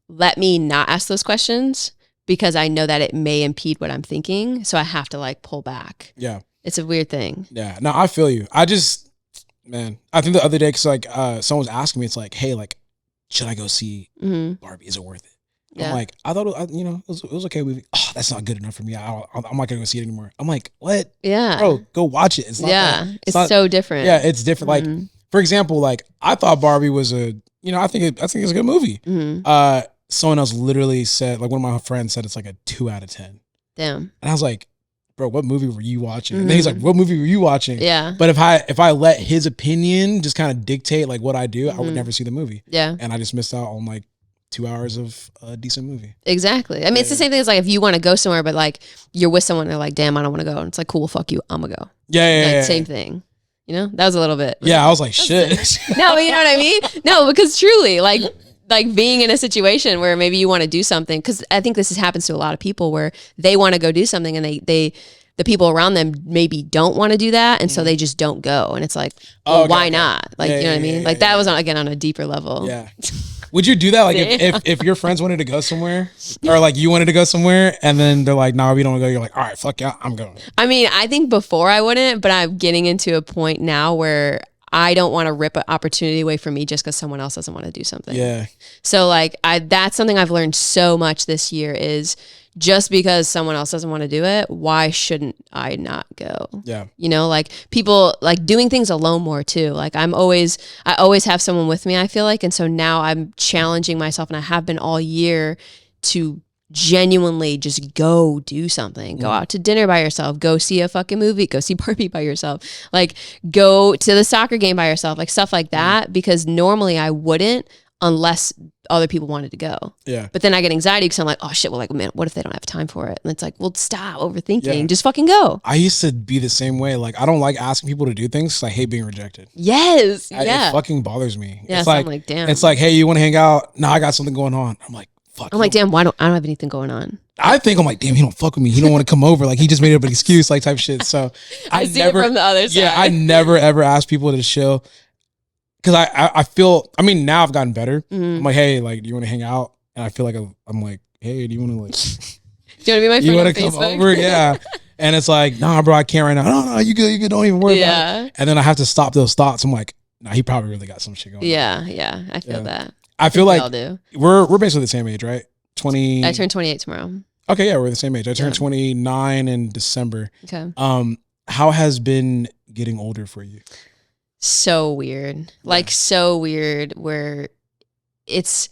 let me not ask those questions because I know that it may impede what I'm thinking. So I have to like pull back. Yeah. It's a weird thing. Yeah. No, I feel you. I think the other day, cause like, someone was asking me, it's like, hey, like, should I go see Barbie? Is it worth it? Yeah. I'm like, I thought, it was okay movie. Oh, that's not good enough for me. I'm not gonna go see it anymore. I'm like, what? Yeah, bro, go watch it. It's not it's so different. Yeah, it's different. Like, for example, like I thought Barbie was I think it's a good movie. Someone else literally said, like one of my friends said, it's like a 2 out of 10. Damn. And I was like, bro, what movie were you watching? And then he's like, what movie were you watching? Yeah. But if I let his opinion just kind of dictate like what I do, I would never see the movie. Yeah. And I just missed out on like 2 hours of a decent movie. Exactly. I mean, it's the same thing as like if you want to go somewhere, but like you're with someone, they're like, damn, I don't want to go. And it's like, cool, fuck you, I'm gonna go. Yeah. Same thing. You know, that was a little bit. Yeah, I was like, shit. No, you know what I mean? No, because truly, like being in a situation where maybe you want to do something, because I think this happens to a lot of people where they want to go do something and the people around them maybe don't want to do that, and so they just don't go. And it's like, well, why not? Like, you know what I mean? Like that was on a deeper level. Yeah. Would you do that? Like if your friends wanted to go somewhere or like you wanted to go somewhere and then they're like, no, we don't want to go. You're like, all right, fuck yeah, I'm going. I mean, I think before I wouldn't, but I'm getting into a point now where I don't want to rip an opportunity away from me just because someone else doesn't want to do something. Yeah. So like that's something I've learned so much this year is just because someone else doesn't want to do it, why shouldn't I not go? Yeah. You know, like people like doing things alone more too. Like I always have someone with me, I feel like. And so now I'm challenging myself, and I have been all year, to genuinely just go do something. Go out to dinner by yourself, go see a fucking movie, go see Barbie by yourself, like go to the soccer game by yourself, like stuff like that, because normally I wouldn't unless other people wanted to go. Yeah. But then I get anxiety because I'm like, oh shit, well, like, man, what if they don't have time for it? And it's like, well, stop overthinking. Just fucking go. I used to be the same way. Like, I don't like asking people to do things because I hate being rejected. Yes. It fucking bothers me. Yeah. It's So like, I'm like, damn. It's like, hey, you want to hang out? No, I got something going on. I'm like, fuck. I'm like, damn, I don't have anything going on. I think I'm like, damn, he don't fuck with me. He don't want to come over. Like, he just made up an excuse, like type shit. So I see it from the other side. Yeah, I never ever ask people to chill. Cause I feel, I mean, now I've gotten better. I'm like, hey, like, do you want to hang out? And I feel like I'm like, hey, do you want to like, do you want to be my friend? You want to come over? Yeah. And it's like, nah, bro, I can't right now. No, you good. Don't even worry about it. And then I have to stop those thoughts. I'm like, nah, he probably really got some shit going on. Yeah. I feel that. I feel like we're basically the same age, right? 20. I turn 28 tomorrow. Okay, yeah, we're the same age. I turned 29 in December. Okay. How has been getting older for you? So weird. Like so weird where it's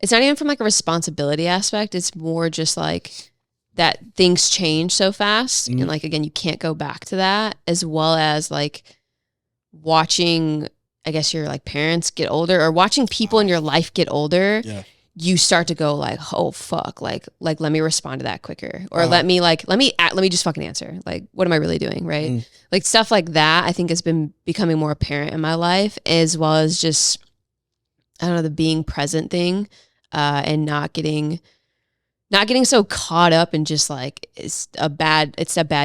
not even from like a responsibility aspect. It's more just like that things change so fast. And like, again, you can't go back to that, as well as like watching, I guess, your like parents get older, or watching people in your life get older. Yeah. You start to go like, oh fuck, like let me respond to that quicker, or let me just fucking answer. Like, what am I really doing, right? Like stuff like that. I think has been becoming more apparent in my life, as well as just, I don't know, the being present thing, and not getting so caught up in just like it's a bad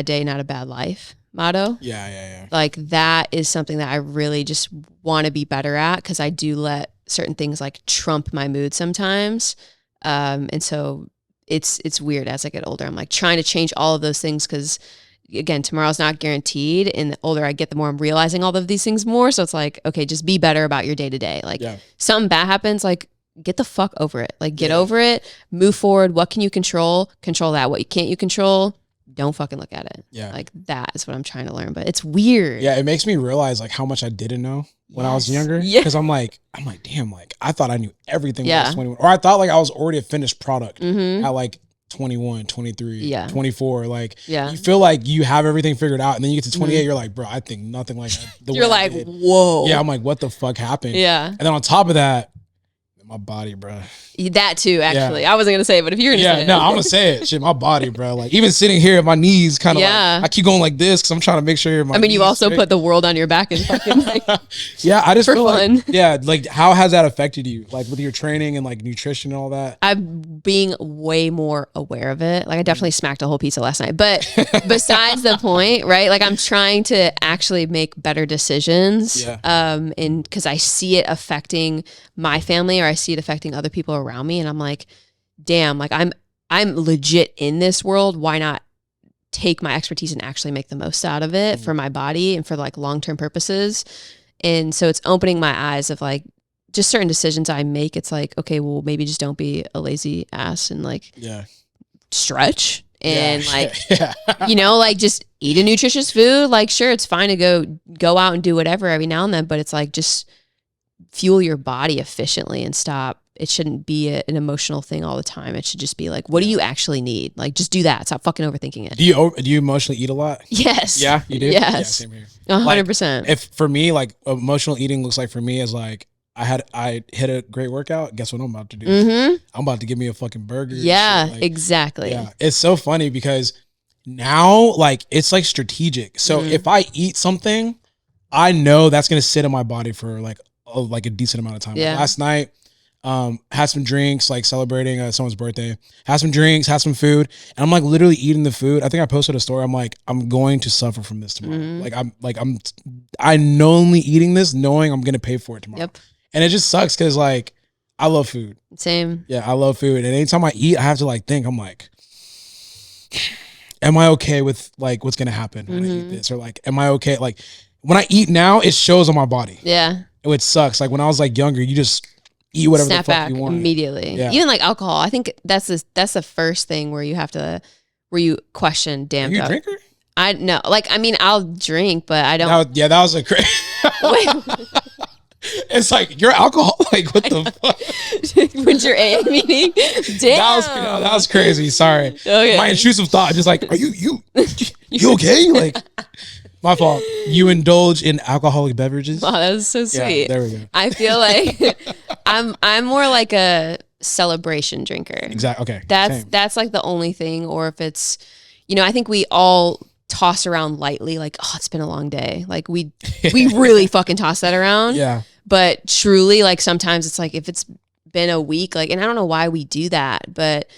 day, not a bad life motto. Yeah. Like that is something that I really just want to be better at, because I do let certain things like trump my mood sometimes. And so it's weird as I get older. I'm like trying to change all of those things, because again, tomorrow's not guaranteed. And the older I get, the more I'm realizing all of these things more. So it's like, okay, just be better about your day to day. Like something bad happens, like get the fuck over it. Like get over it, move forward. What can you control? Control that. What you can't, you control. Don't fucking look at it. Yeah. Like that is what I'm trying to learn, but it's weird. Yeah. It makes me realize like how much I didn't know when I was younger. Yeah. Cause I'm like, damn, like I thought I knew everything when I was 21, or I thought like I was already a finished product at like 21, 23, 24. Like you feel like you have everything figured out, and then you get to 28, you're like, bro, I think nothing like that. You're like, whoa. Yeah. I'm like, what the fuck happened? Yeah. And then on top of that, my body, bro. That too, actually. I wasn't gonna say it, but if you're gonna say it. No, I'm gonna say it. Shit, my body, bro. Like even sitting here, my knees kind of like, I keep going like this because I'm trying to make sure my you also put the world on your back and fucking like yeah, I just for feel fun. Like, like how has that affected you? Like with your training and like nutrition and all that? I'm being way more aware of it. Like I definitely smacked a whole pizza last night. But besides the point, right? Like I'm trying to actually make better decisions. Yeah. And because I see it affecting my family, or I see it affecting other people around me, and I'm like, damn, like I'm legit in this world. Why not take my expertise and actually make the most out of it for my body and for like long-term purposes? And so it's opening my eyes of like just certain decisions I make. It's like, okay, well, maybe just don't be a lazy ass and like stretch and like, you know, like just eat a nutritious food. Like, sure, it's fine to go out and do whatever every now and then, but it's like, just fuel your body efficiently and stop. It shouldn't be an emotional thing all the time. It should just be like, what do you actually need? Like, just do that. Stop fucking overthinking it. Do you emotionally eat a lot? Yes. Yeah, you do? Yes. Yeah, same here. 100%. Like, if for me, like emotional eating looks like for me is like, I hit a great workout. Guess what I'm about to do? I'm about to give me a fucking burger. Yeah, like, exactly. Yeah, it's so funny because now like it's like strategic. So if I eat something, I know that's gonna sit in my body for like a decent amount of time. Yeah. Like last night, had some drinks, like celebrating someone's birthday. Had some drinks, had some food, and I'm like literally eating the food. I think I posted a story. I'm like, I'm going to suffer from this tomorrow. I'm knowingly eating this, knowing I'm gonna pay for it tomorrow. Yep. And it just sucks because like I love food. Same. Yeah, I love food, and anytime I eat, I have to like think. I'm like, am I okay with like what's gonna happen when I eat this, or like, am I okay? Like, when I eat now, it shows on my body. Yeah. Which sucks. Like when I was like younger, you just eat whatever Snap the fuck back you want immediately. Yeah. Even like alcohol. I think that's the first thing where you question, damn. Are you a drinker? I no, like I mean, I'll drink, but I don't. That was a crazy. It's like you're alcoholic. What the fuck? When's your AA meeting? Damn. That was crazy. Sorry. Okay. My intrusive thought, just like, are you okay? Like, my fault. You indulge in alcoholic beverages? Wow, that was so sweet. Yeah, there we go. I feel like I'm more like a celebration drinker. Exactly. Okay. That's like the only thing. Or if it's, I think we all toss around lightly, like, oh, it's been a long day. Like we really fucking toss that around. Yeah. But truly, like sometimes it's like if it's been a week, like, and I don't know why we do that, but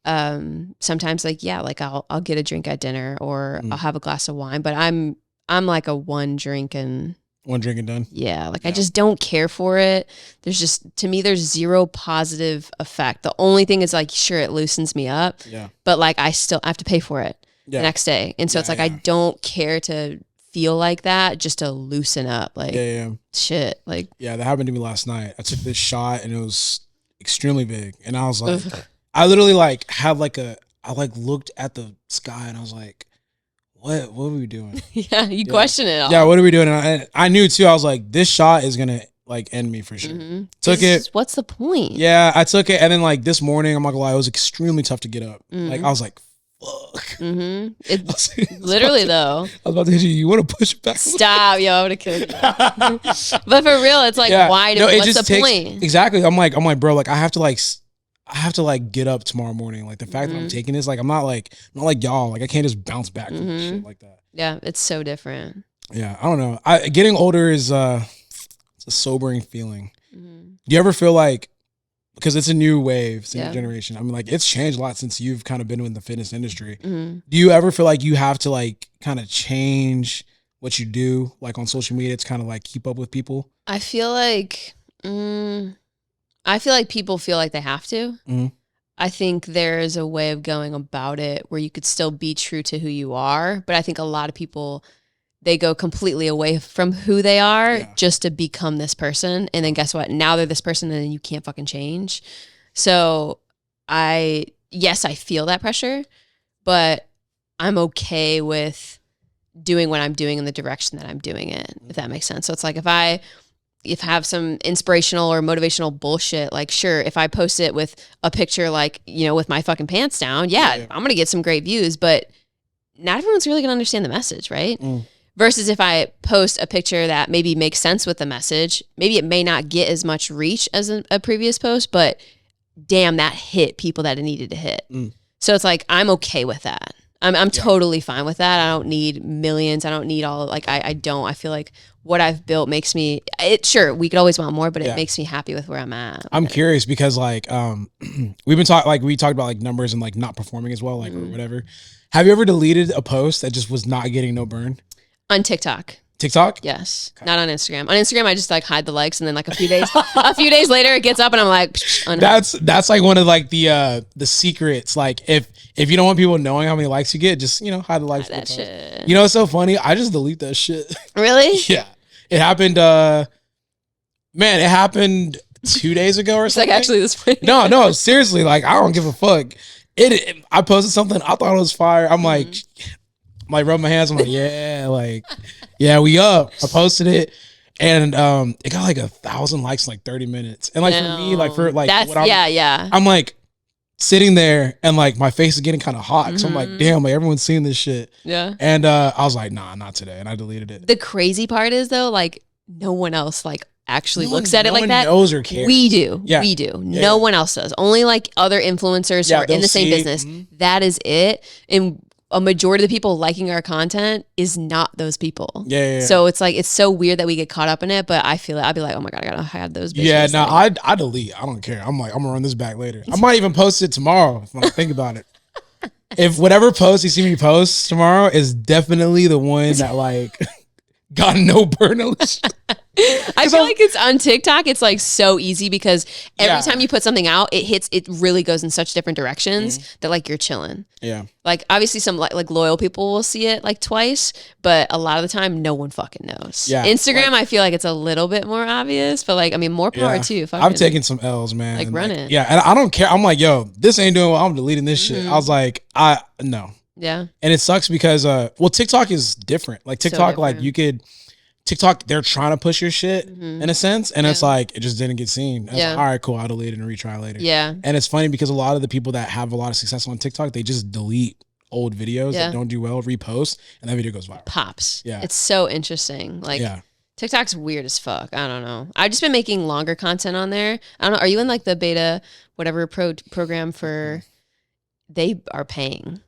sometimes like, yeah, like I'll get a drink at dinner or I'll have a glass of wine, but I'm like a one drink and done. Yeah. Like I just don't care for it. To me, there's zero positive effect. The only thing is like, sure, it loosens me up, but like I still have to pay for it the next day. And so it's like, I don't care to feel like that just to loosen up. Like shit. Like, yeah, that happened to me last night. I took this shot and it was extremely big. And I was like, I literally like had like I looked at the sky and I was like, what are we doing? Yeah, you question it all. Yeah, what are we doing? And I knew too, I was like, this shot is going to like end me for sure. Mm-hmm. Took it. What's the point? Yeah, I took it. And then like this morning, I'm not gonna lie, it was extremely tough to get up. Like I was like, fuck. Mm-hmm. It's literally though. I was about to hit you. You want to push it back? Stop, yo! I would have killed you. But for real, it's like, why? What's the point? Exactly. I'm like, bro. Like, I have to like get up tomorrow morning. Like the fact that I'm taking this, like I'm not like y'all. Like I can't just bounce back from shit like that. Yeah, it's so different. Yeah, I don't know. Getting older is it's a sobering feeling. Do you ever feel like, because it's a new wave, it's a new generation. I mean, like it's changed a lot since you've kind of been in the fitness industry. Do you ever feel like you have to like kind of change what you do, like on social media, to kind of like keep up with people? I feel like people feel like they have to. I think there's a way of going about it where you could still be true to who you are, but I think a lot of people, they go completely away from who they are just to become this person. And then guess what? Now they're this person and then you can't fucking change. So I feel that pressure, but I'm okay with doing what I'm doing in the direction that I'm doing it, if that makes sense. So it's like if I have some inspirational or motivational bullshit, like sure, if I post it with a picture like, with my fucking pants down, I'm going to get some great views, but not everyone's really going to understand the message, right? Versus if I post a picture that maybe makes sense with the message, maybe it may not get as much reach as a previous post, but damn, that hit people that it needed to hit. So it's like, I'm okay with that. I'm totally fine with that. I don't need millions. I don't need all, like, I don't. I feel like what I've built makes me, sure, we could always want more, but it makes me happy with where I'm at. I'm curious because like, we talked about like numbers and like not performing as well, like or whatever. Have you ever deleted a post that just was not getting no burn? On TikTok. TikTok? Yes. Okay. Not on Instagram. On Instagram, I just like hide the likes, and then like a few days later, it gets up, and I'm like, that's like one of like the secrets. Like if you don't want people knowing how many likes you get, just hide the likes. Hide that shit. It's so funny. I just delete that shit. Really? Yeah. It happened. It happened 2 days ago or something. It's like actually this point. No, seriously. Like I don't give a fuck. I posted something. I thought it was fire. I'm like rub my hands. I'm like, we up. I posted it, and it got like 1,000 likes in like 30 minutes. And like for me, like for like that's, I'm like sitting there, and like my face is getting kind of hot. So I'm like, damn, like everyone's seeing this shit. Yeah. And I was like, nah, not today, and I deleted it. The crazy part is though, like no one else like actually looks at it like that. Knows or cares. We do. Yeah. We do. Yeah. No one else does. Only like other influencers who are in the same business. That is it. And a majority of the people liking our content is not those people. Yeah. So it's like, it's so weird that we get caught up in it, but I feel it. I'd be like, oh my God, I gotta hide those bitches. Yeah, no, I delete. I don't care. I'm like, I'm gonna run this back later. I might even post it tomorrow when I think about it. If whatever post you see me post tomorrow is definitely the one that like got no burn alert. I feel like it's on TikTok. It's like so easy because every time you put something out, it really goes in such different directions that like you're chilling. Yeah. Like obviously some like loyal people will see it like twice, but a lot of the time no one fucking knows. Yeah. Instagram, I feel like it's a little bit more obvious, but like, I mean, more power too. I'm taking some L's, man. Like run it. Yeah. And I don't care. I'm like, yo, this ain't doing well. I'm deleting this shit. I was like, no. Yeah. And it sucks because, TikTok is different. Like TikTok, TikTok, they're trying to push your shit in a sense. And it's like, it just didn't get seen. Like, all right, cool. I'll delete it and retry later. Yeah. And it's funny because a lot of the people that have a lot of success on TikTok, they just delete old videos that don't do well, repost, and that video goes viral. Pops. Yeah. It's so interesting. Like, TikTok's weird as fuck. I don't know. I've just been making longer content on there. I don't know. Are you in like the beta, whatever program for, they are paying.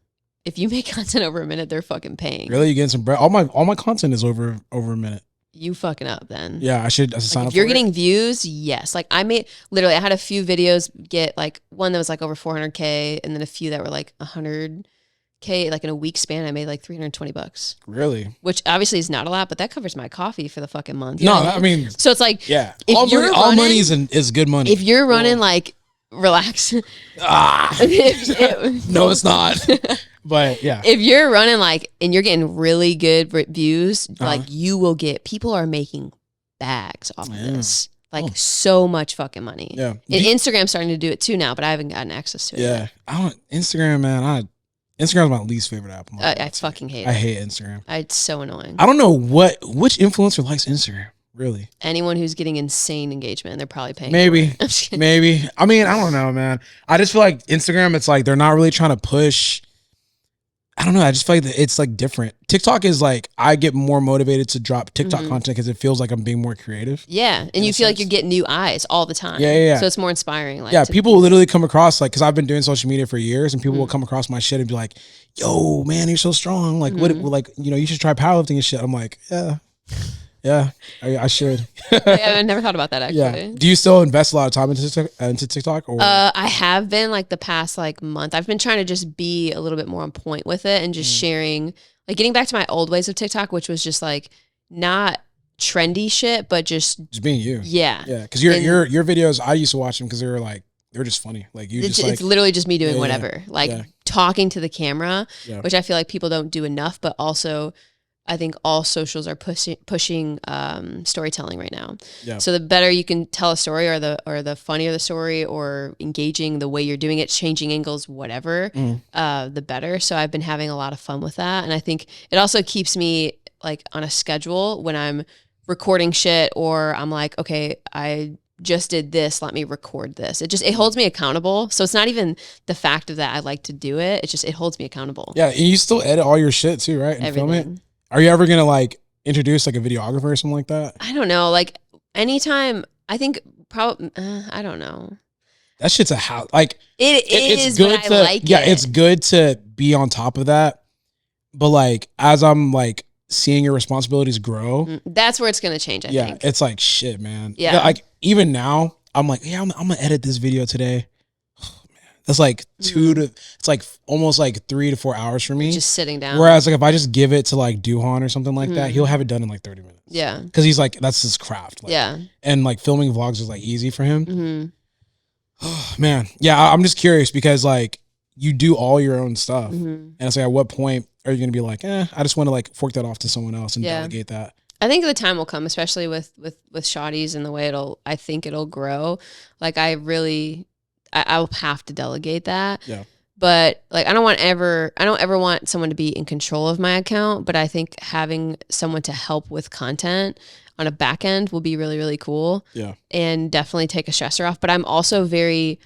If you make content over a minute, they're fucking paying. Really? You getting some bread? All my content is over a minute. You fucking up then. Yeah, I should sign up. If you're getting views, yes. Like I had a few videos get like one that was like over 400K and then a few that were like 100K. Like in a week span, I made like $320. Really? Which obviously is not a lot, but that covers my coffee for the fucking month. No, I mean. So it's like. Yeah. All money is good money. If you're running like, relax. No, it's not. But yeah, if you're running like and you're getting really good views, like you will get, people are making bags off of this, like so much fucking money. Yeah, and Instagram's starting to do it too now, but I haven't gotten access to it. Yeah, Instagram, man. Instagram's my least favorite app. I fucking hate it. I hate Instagram. It's so annoying. I don't know which influencer likes Instagram. Really? Anyone who's getting insane engagement, they're probably paying. Maybe. Maybe. I mean, I don't know, man. I just feel like Instagram, it's like they're not really trying to push. I don't know. I just feel like it's like different. TikTok is like, I get more motivated to drop TikTok content because it feels like I'm being more creative. Yeah. And you feel like you're getting new eyes all the time. Yeah. So it's more inspiring. Like, yeah. People will literally come across, like, because I've been doing social media for years and people will come across my shit and be like, yo, man, you're so strong. Like, what, like, you should try powerlifting and shit. I'm like, yeah. Yeah, I should. I never thought about that actually. Yeah. Do you still invest a lot of time into TikTok? Or? I have been like the past like month. I've been trying to just be a little bit more on point with it and just sharing, like getting back to my old ways of TikTok, which was just like not trendy shit, but just being you. Yeah. Yeah, because your videos, I used to watch them because they were just funny. Like it's literally just me doing whatever, like talking to the camera, which I feel like people don't do enough, but also I think all socials are pushing storytelling right now. Yeah. So the better you can tell a story, or the funnier the story, or engaging the way you're doing it, changing angles, whatever, the better. So I've been having a lot of fun with that, and I think it also keeps me like on a schedule when I'm recording shit, or I'm like, okay, I just did this, let me record this. It holds me accountable. So it's not even the fact of that I like to do it. It's just it holds me accountable. Yeah, and you still edit all your shit too, right? And everything. Film it. Are you ever gonna like introduce like a videographer or something like that? I don't know. Like anytime, I think probably. I don't know. That shit's a house. Like it's good, but I like it. Yeah, it's good to be on top of that. But like as I'm like seeing your responsibilities grow, that's where it's gonna change. I think. It's like shit, man. Yeah. Like even now, I'm like, yeah, I'm gonna edit this video today. That's like it's like almost like 3 to 4 hours for me. Just sitting down. Whereas like if I just give it to like Duhan or something like that, he'll have it done in like 30 minutes. Yeah. Because he's like, that's his craft. Like, yeah. And like filming vlogs is like easy for him. Oh, man. Yeah, I'm just curious because like you do all your own stuff. And it's like, at what point are you going to be like, I just want to like fork that off to someone else and delegate that? I think the time will come, especially with Shotties and the way I think it'll grow. Like I'll have to delegate that. Yeah. But like I don't ever want someone to be in control of my account, but I think having someone to help with content on a back end will be really, really cool. Yeah. And definitely take a stressor off. But I'm also very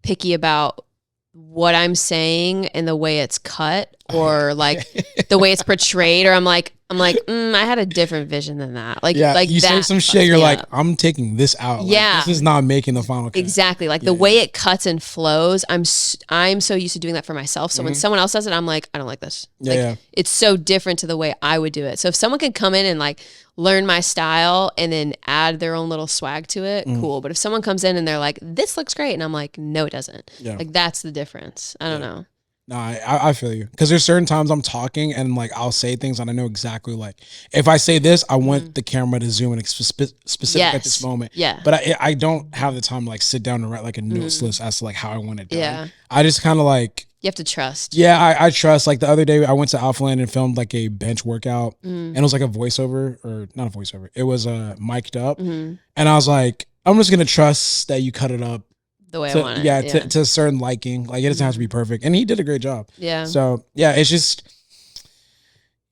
picky about what I'm saying and the way it's cut, or like the way it's portrayed, or I'm like, I had a different vision than that. Like, like you say some shit, you're like, I'm taking this out. Like, this is not making the final cut. Exactly. Like the way it cuts and flows, I'm so used to doing that for myself. So when someone else does it, I'm like, I don't like this. It's so different to the way I would do it. So if someone can come in and like learn my style and then add their own little swag to it, cool. But if someone comes in and they're like, this looks great, and I'm like, no, it doesn't. Like that's the difference. I don't know. No, I feel you. Because there's certain times I'm talking and like I'll say things and I know exactly like if I say this, I want the camera to zoom in specific at this moment. Yeah. But I don't have the time to like sit down and write like a notes list as to like how I want it done. Yeah. I just kind of like You have to trust. Yeah, I trust. Like the other day, I went to Alphaland and filmed like a bench workout, and it was like a voiceover or not a voiceover. It was mic'd up, and I was like, I'm just gonna trust that you cut it up the way I want it. Yeah, to a certain liking. Like it doesn't have to be perfect, and he did a great job. Yeah. So yeah, it's just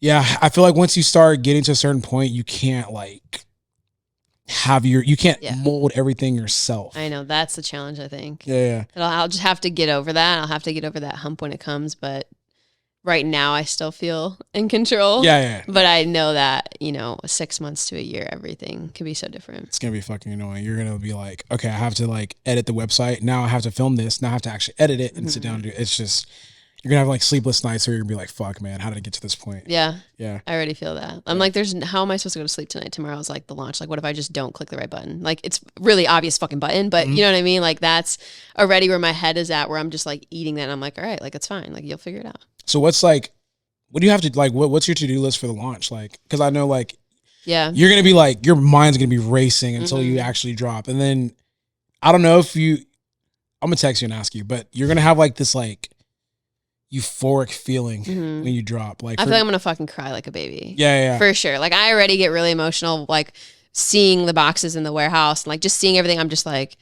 I feel like once you start getting to a certain point, you can't like you can't mold everything yourself. I know that's the challenge. I think. Yeah. I'll just have to get over that. I'll have to get over that hump when it comes. But right now, I still feel in control. Yeah. But I know that 6 months to a year, everything can be so different. It's gonna be fucking annoying. You're gonna be like, okay, I have to like edit the website. Now I have to film this. Now I have to actually edit it and sit down and do it. It's just. You're gonna have like sleepless nights, where you're gonna be like, "Fuck, man, how did I get to this point?" Yeah. I already feel that. I'm like, how am I supposed to go to sleep tonight? Tomorrow's like the launch. Like, what if I just don't click the right button? Like, it's really obvious fucking button, but you know what I mean? Like, that's already where my head is at, where I'm just like eating that. And I'm like, all right, like it's fine. Like, you'll figure it out. So what do you have to like? What's your to-do list for the launch? Like, because I know like, you're gonna be like, your mind's gonna be racing until you actually drop, and then I don't know if I'm gonna text you and ask you, but you're gonna have like this like euphoric feeling when you drop. Like I feel like I'm gonna fucking cry like a baby. Yeah. For sure. Like I already get really emotional, like seeing the boxes in the warehouse and like just seeing everything. I'm just like,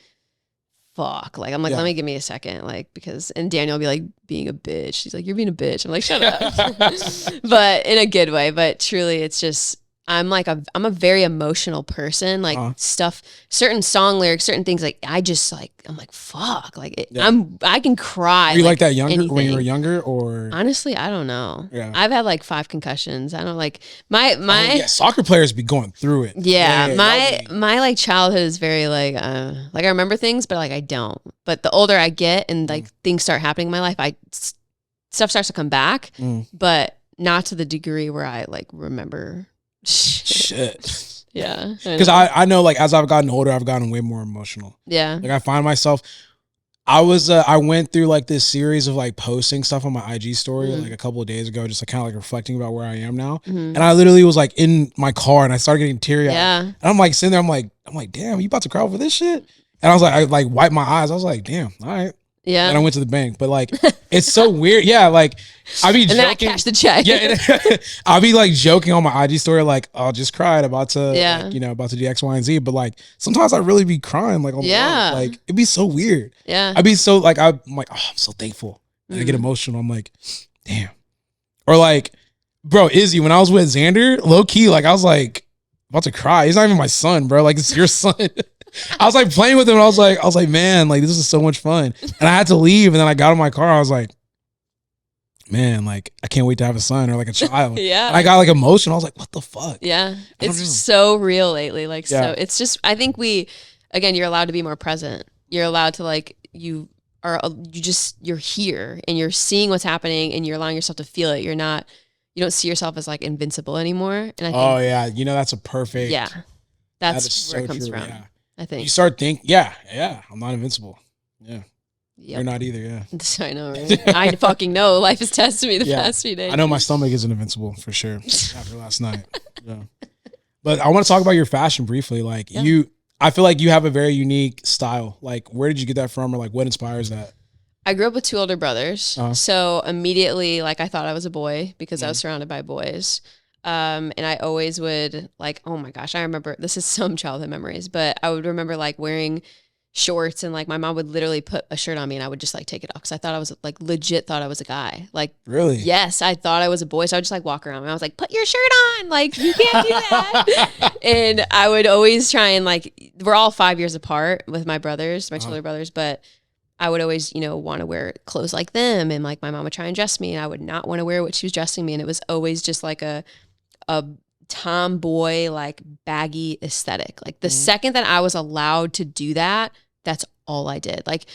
fuck. Like I'm like, let me give me a second. Like and Daniel will be like being a bitch. She's like, you're being a bitch. I'm like, shut up. But in a good way. But truly, it's just I'm a very emotional person. Like certain song lyrics, certain things. Like I'm like fuck. Like I can cry. Were you like that younger anything. When you were younger, or honestly, I don't know. Yeah. I've had like 5 concussions. I don't like my soccer players be going through it. Yeah, my like childhood is very like I remember things, but like I don't. But the older I get and like things start happening in my life, stuff starts to come back, but not to the degree where I like remember. Shit. Yeah. Because I know like as I've gotten older, I've gotten way more emotional. Yeah. Like I find myself, I went through like this series of like posting stuff on my IG story like a couple of days ago, just like kind of like reflecting about where I am now. And I literally was like in my car and I started getting teary eyed. Yeah. And I'm like sitting there, I'm like, damn, you about to cry over this shit? And I was like, I like wiped my eyes. I was like, damn, all right. Yeah. And I went to the bank, but like, it's so weird. Yeah. Like I be and joking. then I cashed the check. Yeah. I'll be like joking on my IG story. Like, oh, just cried about to, about to do X, Y, and Z. But like, sometimes I really be crying like, on the line. Like it'd be so weird. Yeah. I'd be so like, I'm like, oh, I'm so thankful. And I get emotional. I'm like, damn. Or like, bro, Izzy, when I was with Xander, low key, like I was like about to cry. He's not even my son, bro. Like it's your son. I was like playing with him and I was like, man, like this is so much fun. And I had to leave and then I got in my car. I was like, man, like I can't wait to have a son or like a child. Yeah. And I got like emotional. I was like, what the fuck? Yeah. It's so real lately. Like, so it's just, I think you're allowed to be more present. You're allowed to like, you're here and you're seeing what's happening and you're allowing yourself to feel it. You don't see yourself as like invincible anymore. And I think, that's a perfect. Yeah. That's that where it comes true, from. Yeah. I think you start thinking, I'm not invincible. Yeah. Yep. You're not either, yeah. I know, right? I fucking know. Life has tested me the past few days. I know my stomach isn't invincible for sure after last night. Yeah. But I want to talk about your fashion briefly. Like I feel like you have a very unique style. Like where did you get that from or like what inspires that? I grew up with 2 older brothers. So immediately like I thought I was a boy because I was surrounded by boys. And I always would like, oh my gosh, I remember, this is some childhood memories, but I would remember like wearing shorts and like my mom would literally put a shirt on me and I would just like take it off because I thought I was like legit thought I was a guy. Like really? Yes, I thought I was a boy. So I would just like walk around and I was like, put your shirt on. Like you can't do that. And I would always try and like, we're all 5 years apart with my brothers, my 2 older brothers, but I would always, want to wear clothes like them. And like my mom would try and dress me and I would not want to wear what she was dressing me. And it was always just like a tomboy, like baggy aesthetic. Like the second that I was allowed to do that, that's all I did. Like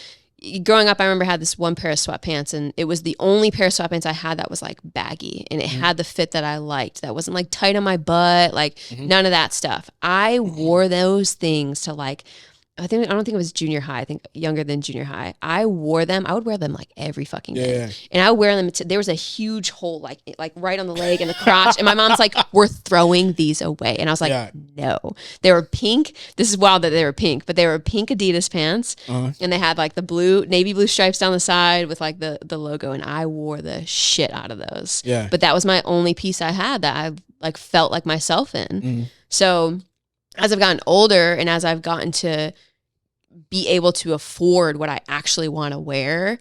growing up, I remember I had this one pair of sweatpants and it was the only pair of sweatpants I had that was like baggy and it had the fit that I liked. That wasn't like tight on my butt, like none of that stuff. I wore those things to like I don't think it was junior high. I think younger than junior high. I would wear them like every fucking day. Yeah. And I would wear them. There was a huge hole like right on the leg and the crotch. And my mom's like, we're throwing these away. And I was like, no. They were pink. This is wild that they were pink, but they were pink Adidas pants. And they had like the navy blue stripes down the side with like the logo. And I wore the shit out of those. Yeah. But that was my only piece I had that I like felt like myself in. So as I've gotten older and as I've gotten to be able to afford what I actually want to wear,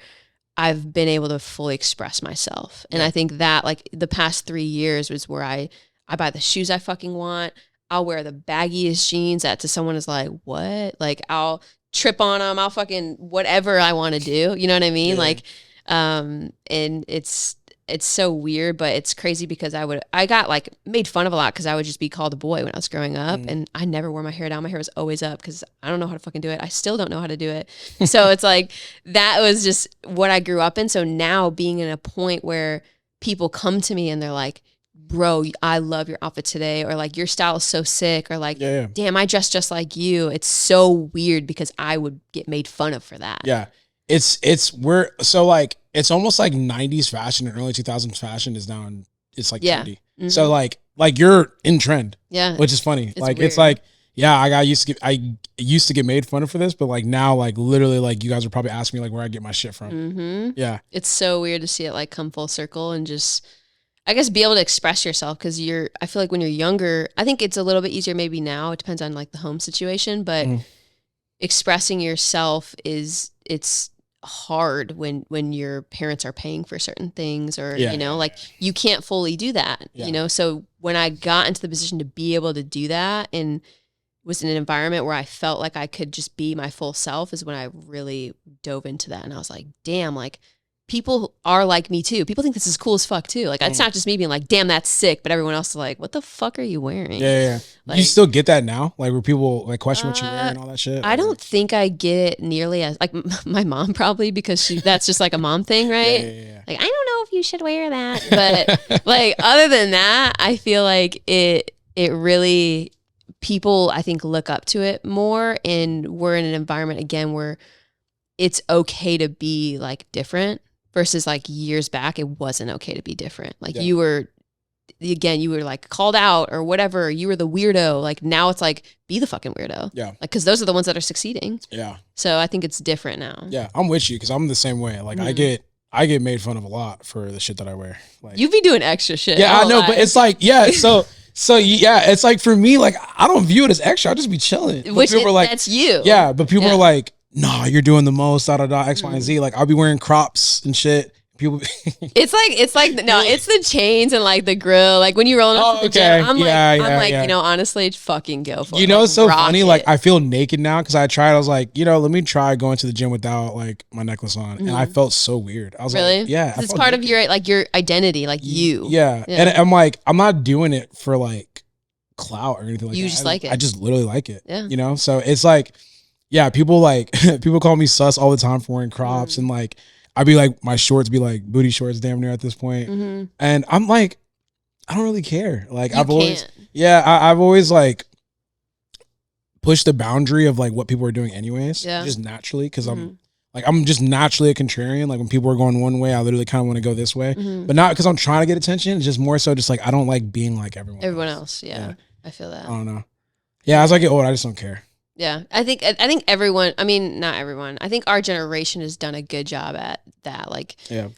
I've been able to fully express myself. And I think that like the past 3 years was where I buy the shoes I fucking want. I'll wear the baggiest jeans that to someone is like, what? Like I'll trip on them. I'll fucking whatever I want to do. You know what I mean? Like, and it's so weird, but it's crazy because I got like made fun of a lot because I would just be called a boy when I was growing up, and I never wore my hair down. My hair was always up because I don't know how to fucking do it. I still don't know how to do it. So it's like that was just what I grew up in. So now being in a point where people come to me and they're like, bro, I love your outfit today, or like your style is so sick, or like, damn, I dress just like you. It's so weird because I would get made fun of for that. Yeah. It's almost like 90s fashion and early 2000s fashion is now it's like trendy. So like you're in trend. Yeah. Which is funny. It's like, yeah, I used to get made fun of for this, but like now, like literally like you guys are probably asking me like where I get my shit from. Yeah. It's so weird to see it like come full circle and just, I guess, be able to express yourself. Cause I feel like when you're younger, I think it's a little bit easier maybe now. It depends on like the home situation, but expressing yourself it's hard when your parents are paying for certain things, or you know, like you can't fully do that, you know. So when I got into the position to be able to do that and was in an environment where I felt like I could just be my full self is when I really dove into that. And I was like, damn, like people are like me too. People think this is cool as fuck too. Like it's not just me being like, damn, that's sick, but everyone else is like, what the fuck are you wearing? Like, you still get that now? Like where people like question what you wear and all that shit? I don't think I get it nearly as like my mom probably, because that's just like a mom thing, right? Like, I don't know if you should wear that. But like other than that, I feel like it really, people I think look up to it more, and we're in an environment again where it's okay to be like different. Versus like years back, it wasn't okay to be different. Like you were like called out or whatever. You were the weirdo. Like now it's like, be the fucking weirdo. Yeah. Like, cause those are the ones that are succeeding. Yeah. So I think it's different now. Yeah. I'm with you. Cause I'm the same way. Like I get made fun of a lot for the shit that I wear. Like you be doing extra shit. Yeah, I know, but it's like, so yeah, it's like for me, like I don't view it as extra. I just be chilling. Which people are like, that's you. Yeah. But people are like, no, you're doing the most, X, Y, and Z. Like I'll be wearing crops and shit. People, it's the chains and like the grill. Like when you rolling up to the gym, I'm like, you know, honestly, fucking go for it. You know, it's so funny. Like I feel naked now because I tried. I was like, you know, let me try going to the gym without like my necklace on, and I felt so weird. I was really? Like, yeah, it's part naked. Of your like your identity, like you. Yeah, and I'm like, I'm not doing it for like clout or anything like that. You just like it. I just literally like it. Yeah, you know. So it's like, yeah, people call me sus all the time for wearing crops and like. I'd be like, my shorts be like booty shorts damn near at this point. And I'm like, I don't really care. Like I've always like pushed the boundary of like what people are doing anyways. Yeah. Just naturally. Cause I'm just naturally a contrarian. Like when people are going one way, I literally kind of want to go this way, but not because I'm trying to get attention. It's just more so just like, I don't like being like everyone else. Yeah. I feel that. I don't know. Yeah. As I get older, I just don't care. Yeah, I think everyone. I mean, not everyone. I think our generation has done a good job at that. Like,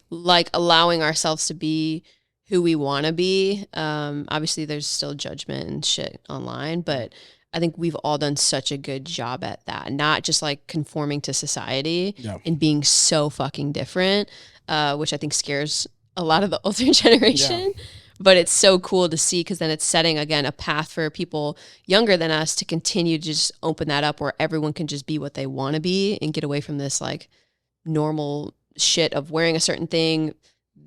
like allowing ourselves to be who we want to be. Obviously, there's still judgment and shit online, but I think we've all done such a good job at that. Not just like conforming to society and being so fucking different, which I think scares a lot of the older generation. Yeah. But it's so cool to see because then it's setting, again, a path for people younger than us to continue to just open that up where everyone can just be what they want to be and get away from this like normal shit of wearing a certain thing,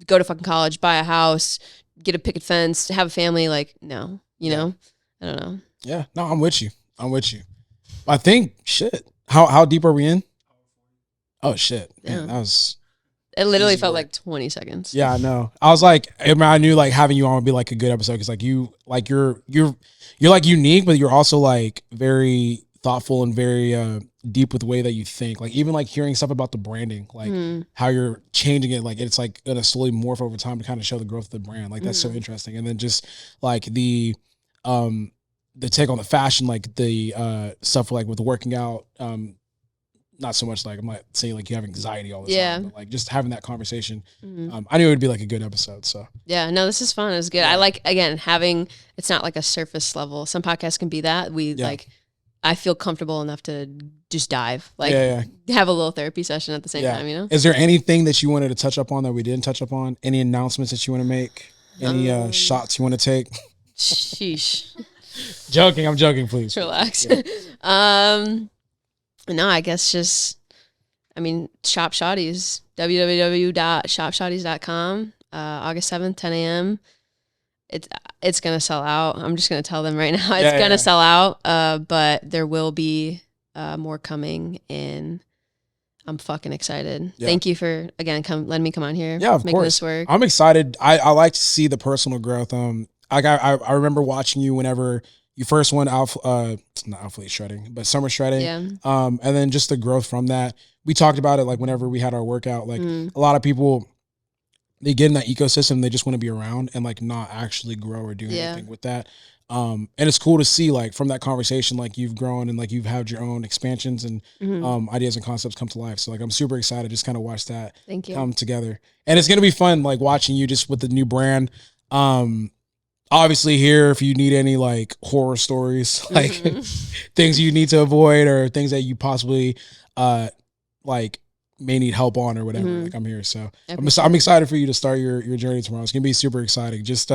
go to fucking college, buy a house, get a picket fence, have a family. Like, no, you know? I don't know. Yeah. No, I'm with you. I think, shit. How deep are we in? Oh, shit. Man, that was... It literally felt like 20 seconds. Yeah, I know. I was like, I knew like having you on would be like a good episode because like you're like unique, but you're also like very thoughtful and very deep with the way that you think. Like even like hearing stuff about the branding, like how you're changing it, like it's like gonna slowly morph over time to kind of show the growth of the brand. Like that's so interesting. And then just like the take on the fashion, like the stuff like with working out, not so much like I'm not saying like you have anxiety all the time, but like just having that conversation. I knew it would be like a good episode. So yeah, no, this is fun. It was good. I like, again, having, it's not like a surface level. Some podcasts can be that. Like, I feel comfortable enough to just dive, like have a little therapy session at the same time, you know? Is there anything that you wanted to touch up on that we didn't touch up on? Any announcements that you want to make? Any shots you want to take? Sheesh. Joking. I'm joking, please. Relax. No, I guess just, I mean, Shop Shotties, www.shopshotties.com, August 7th, 10 a.m. It's going to sell out. I'm just going to tell them right now. It's going to sell out, but there will be more coming, and I'm fucking excited. Yeah. Thank you for, again, letting me come on here. Yeah, of making course. This work. I'm excited. I like to see the personal growth. I remember watching you whenever you first went not Alphalete shredding, but summer shredding. Yeah. And then just the growth from that. We talked about it like whenever we had our workout. Like a lot of people, they get in that ecosystem, they just want to be around and like not actually grow or do anything with that. And it's cool to see like from that conversation, like you've grown and like you've had your own expansions and ideas and concepts come to life. So like I'm super excited to just kind of watch that come together. And it's gonna be fun like watching you just with the new brand. Obviously here, if you need any like horror stories, like things you need to avoid or things that you possibly like may need help on or whatever, like I'm here. So I'm excited for you to start your journey tomorrow. It's gonna be super exciting. Just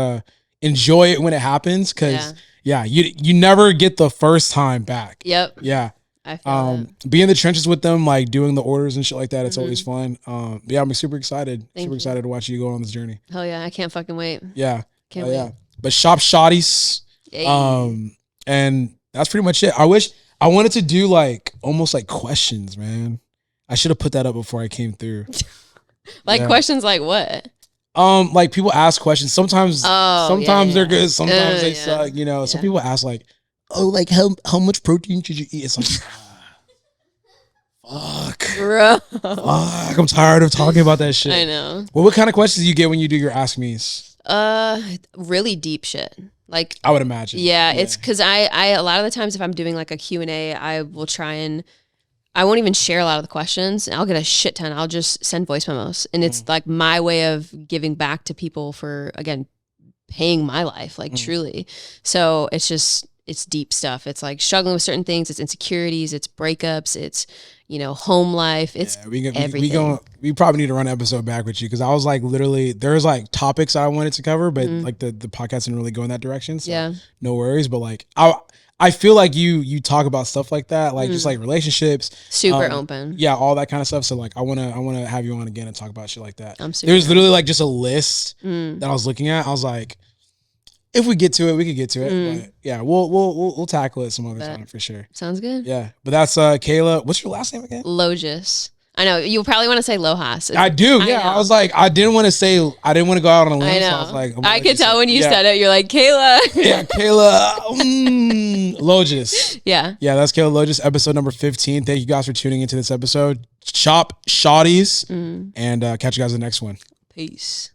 enjoy it when it happens, because you never get the first time back. Yep. Yeah. I feel be in the trenches with them, like doing the orders and shit like that. It's always fun. Yeah, I'm super excited. Excited to watch you go on this journey. Hell yeah, I can't fucking wait. Yeah. Can't wait. Yeah. But Shop Shotties. And that's pretty much it. I wanted to do like almost like questions, man. I should have put that up before I came through. Questions like what? Like people ask questions. Sometimes they're good, sometimes they suck, you know. Some people ask like, oh, like how much protein should you eat? It's like fuck. Bro. Fuck. I'm tired of talking about that shit. I know. Well, what kind of questions do you get when you do your Ask Me's? Really deep shit. Like I would imagine. Yeah, it's because I a lot of the times if I'm doing like a Q&A, I will try and I won't even share a lot of the questions. I'll get a shit ton. I'll just send voice memos, and it's like my way of giving back to people for, again, paying my life, like truly. So it's deep stuff. It's like struggling with certain things. It's insecurities. It's breakups. It's, you know, home life. It's everything. We probably need to run an episode back with you, because I was like literally there's like topics I wanted to cover, but like the podcast didn't really go in that direction. So no worries. But like I feel like you talk about stuff like that, like just like relationships, super open. Yeah, all that kind of stuff. So like I wanna have you on again and talk about shit like that. There's literally like just a list that I was looking at. I was like, if we get to it, we could get to it. But yeah, we'll tackle it some other time for sure. Sounds good. Yeah, but that's Kayla. What's your last name again? Lojas. I know you probably want to say Lojas. I do. Yeah, I was like, I didn't want to go out on a limb. I know. So I was like, I could tell when you said it. You're like, Kayla. Yeah, Kayla Lojas. Yeah. Yeah, that's Kayla Lojas, episode number 15. Thank you guys for tuning into this episode. Shop Shotties, and catch you guys in the next one. Peace.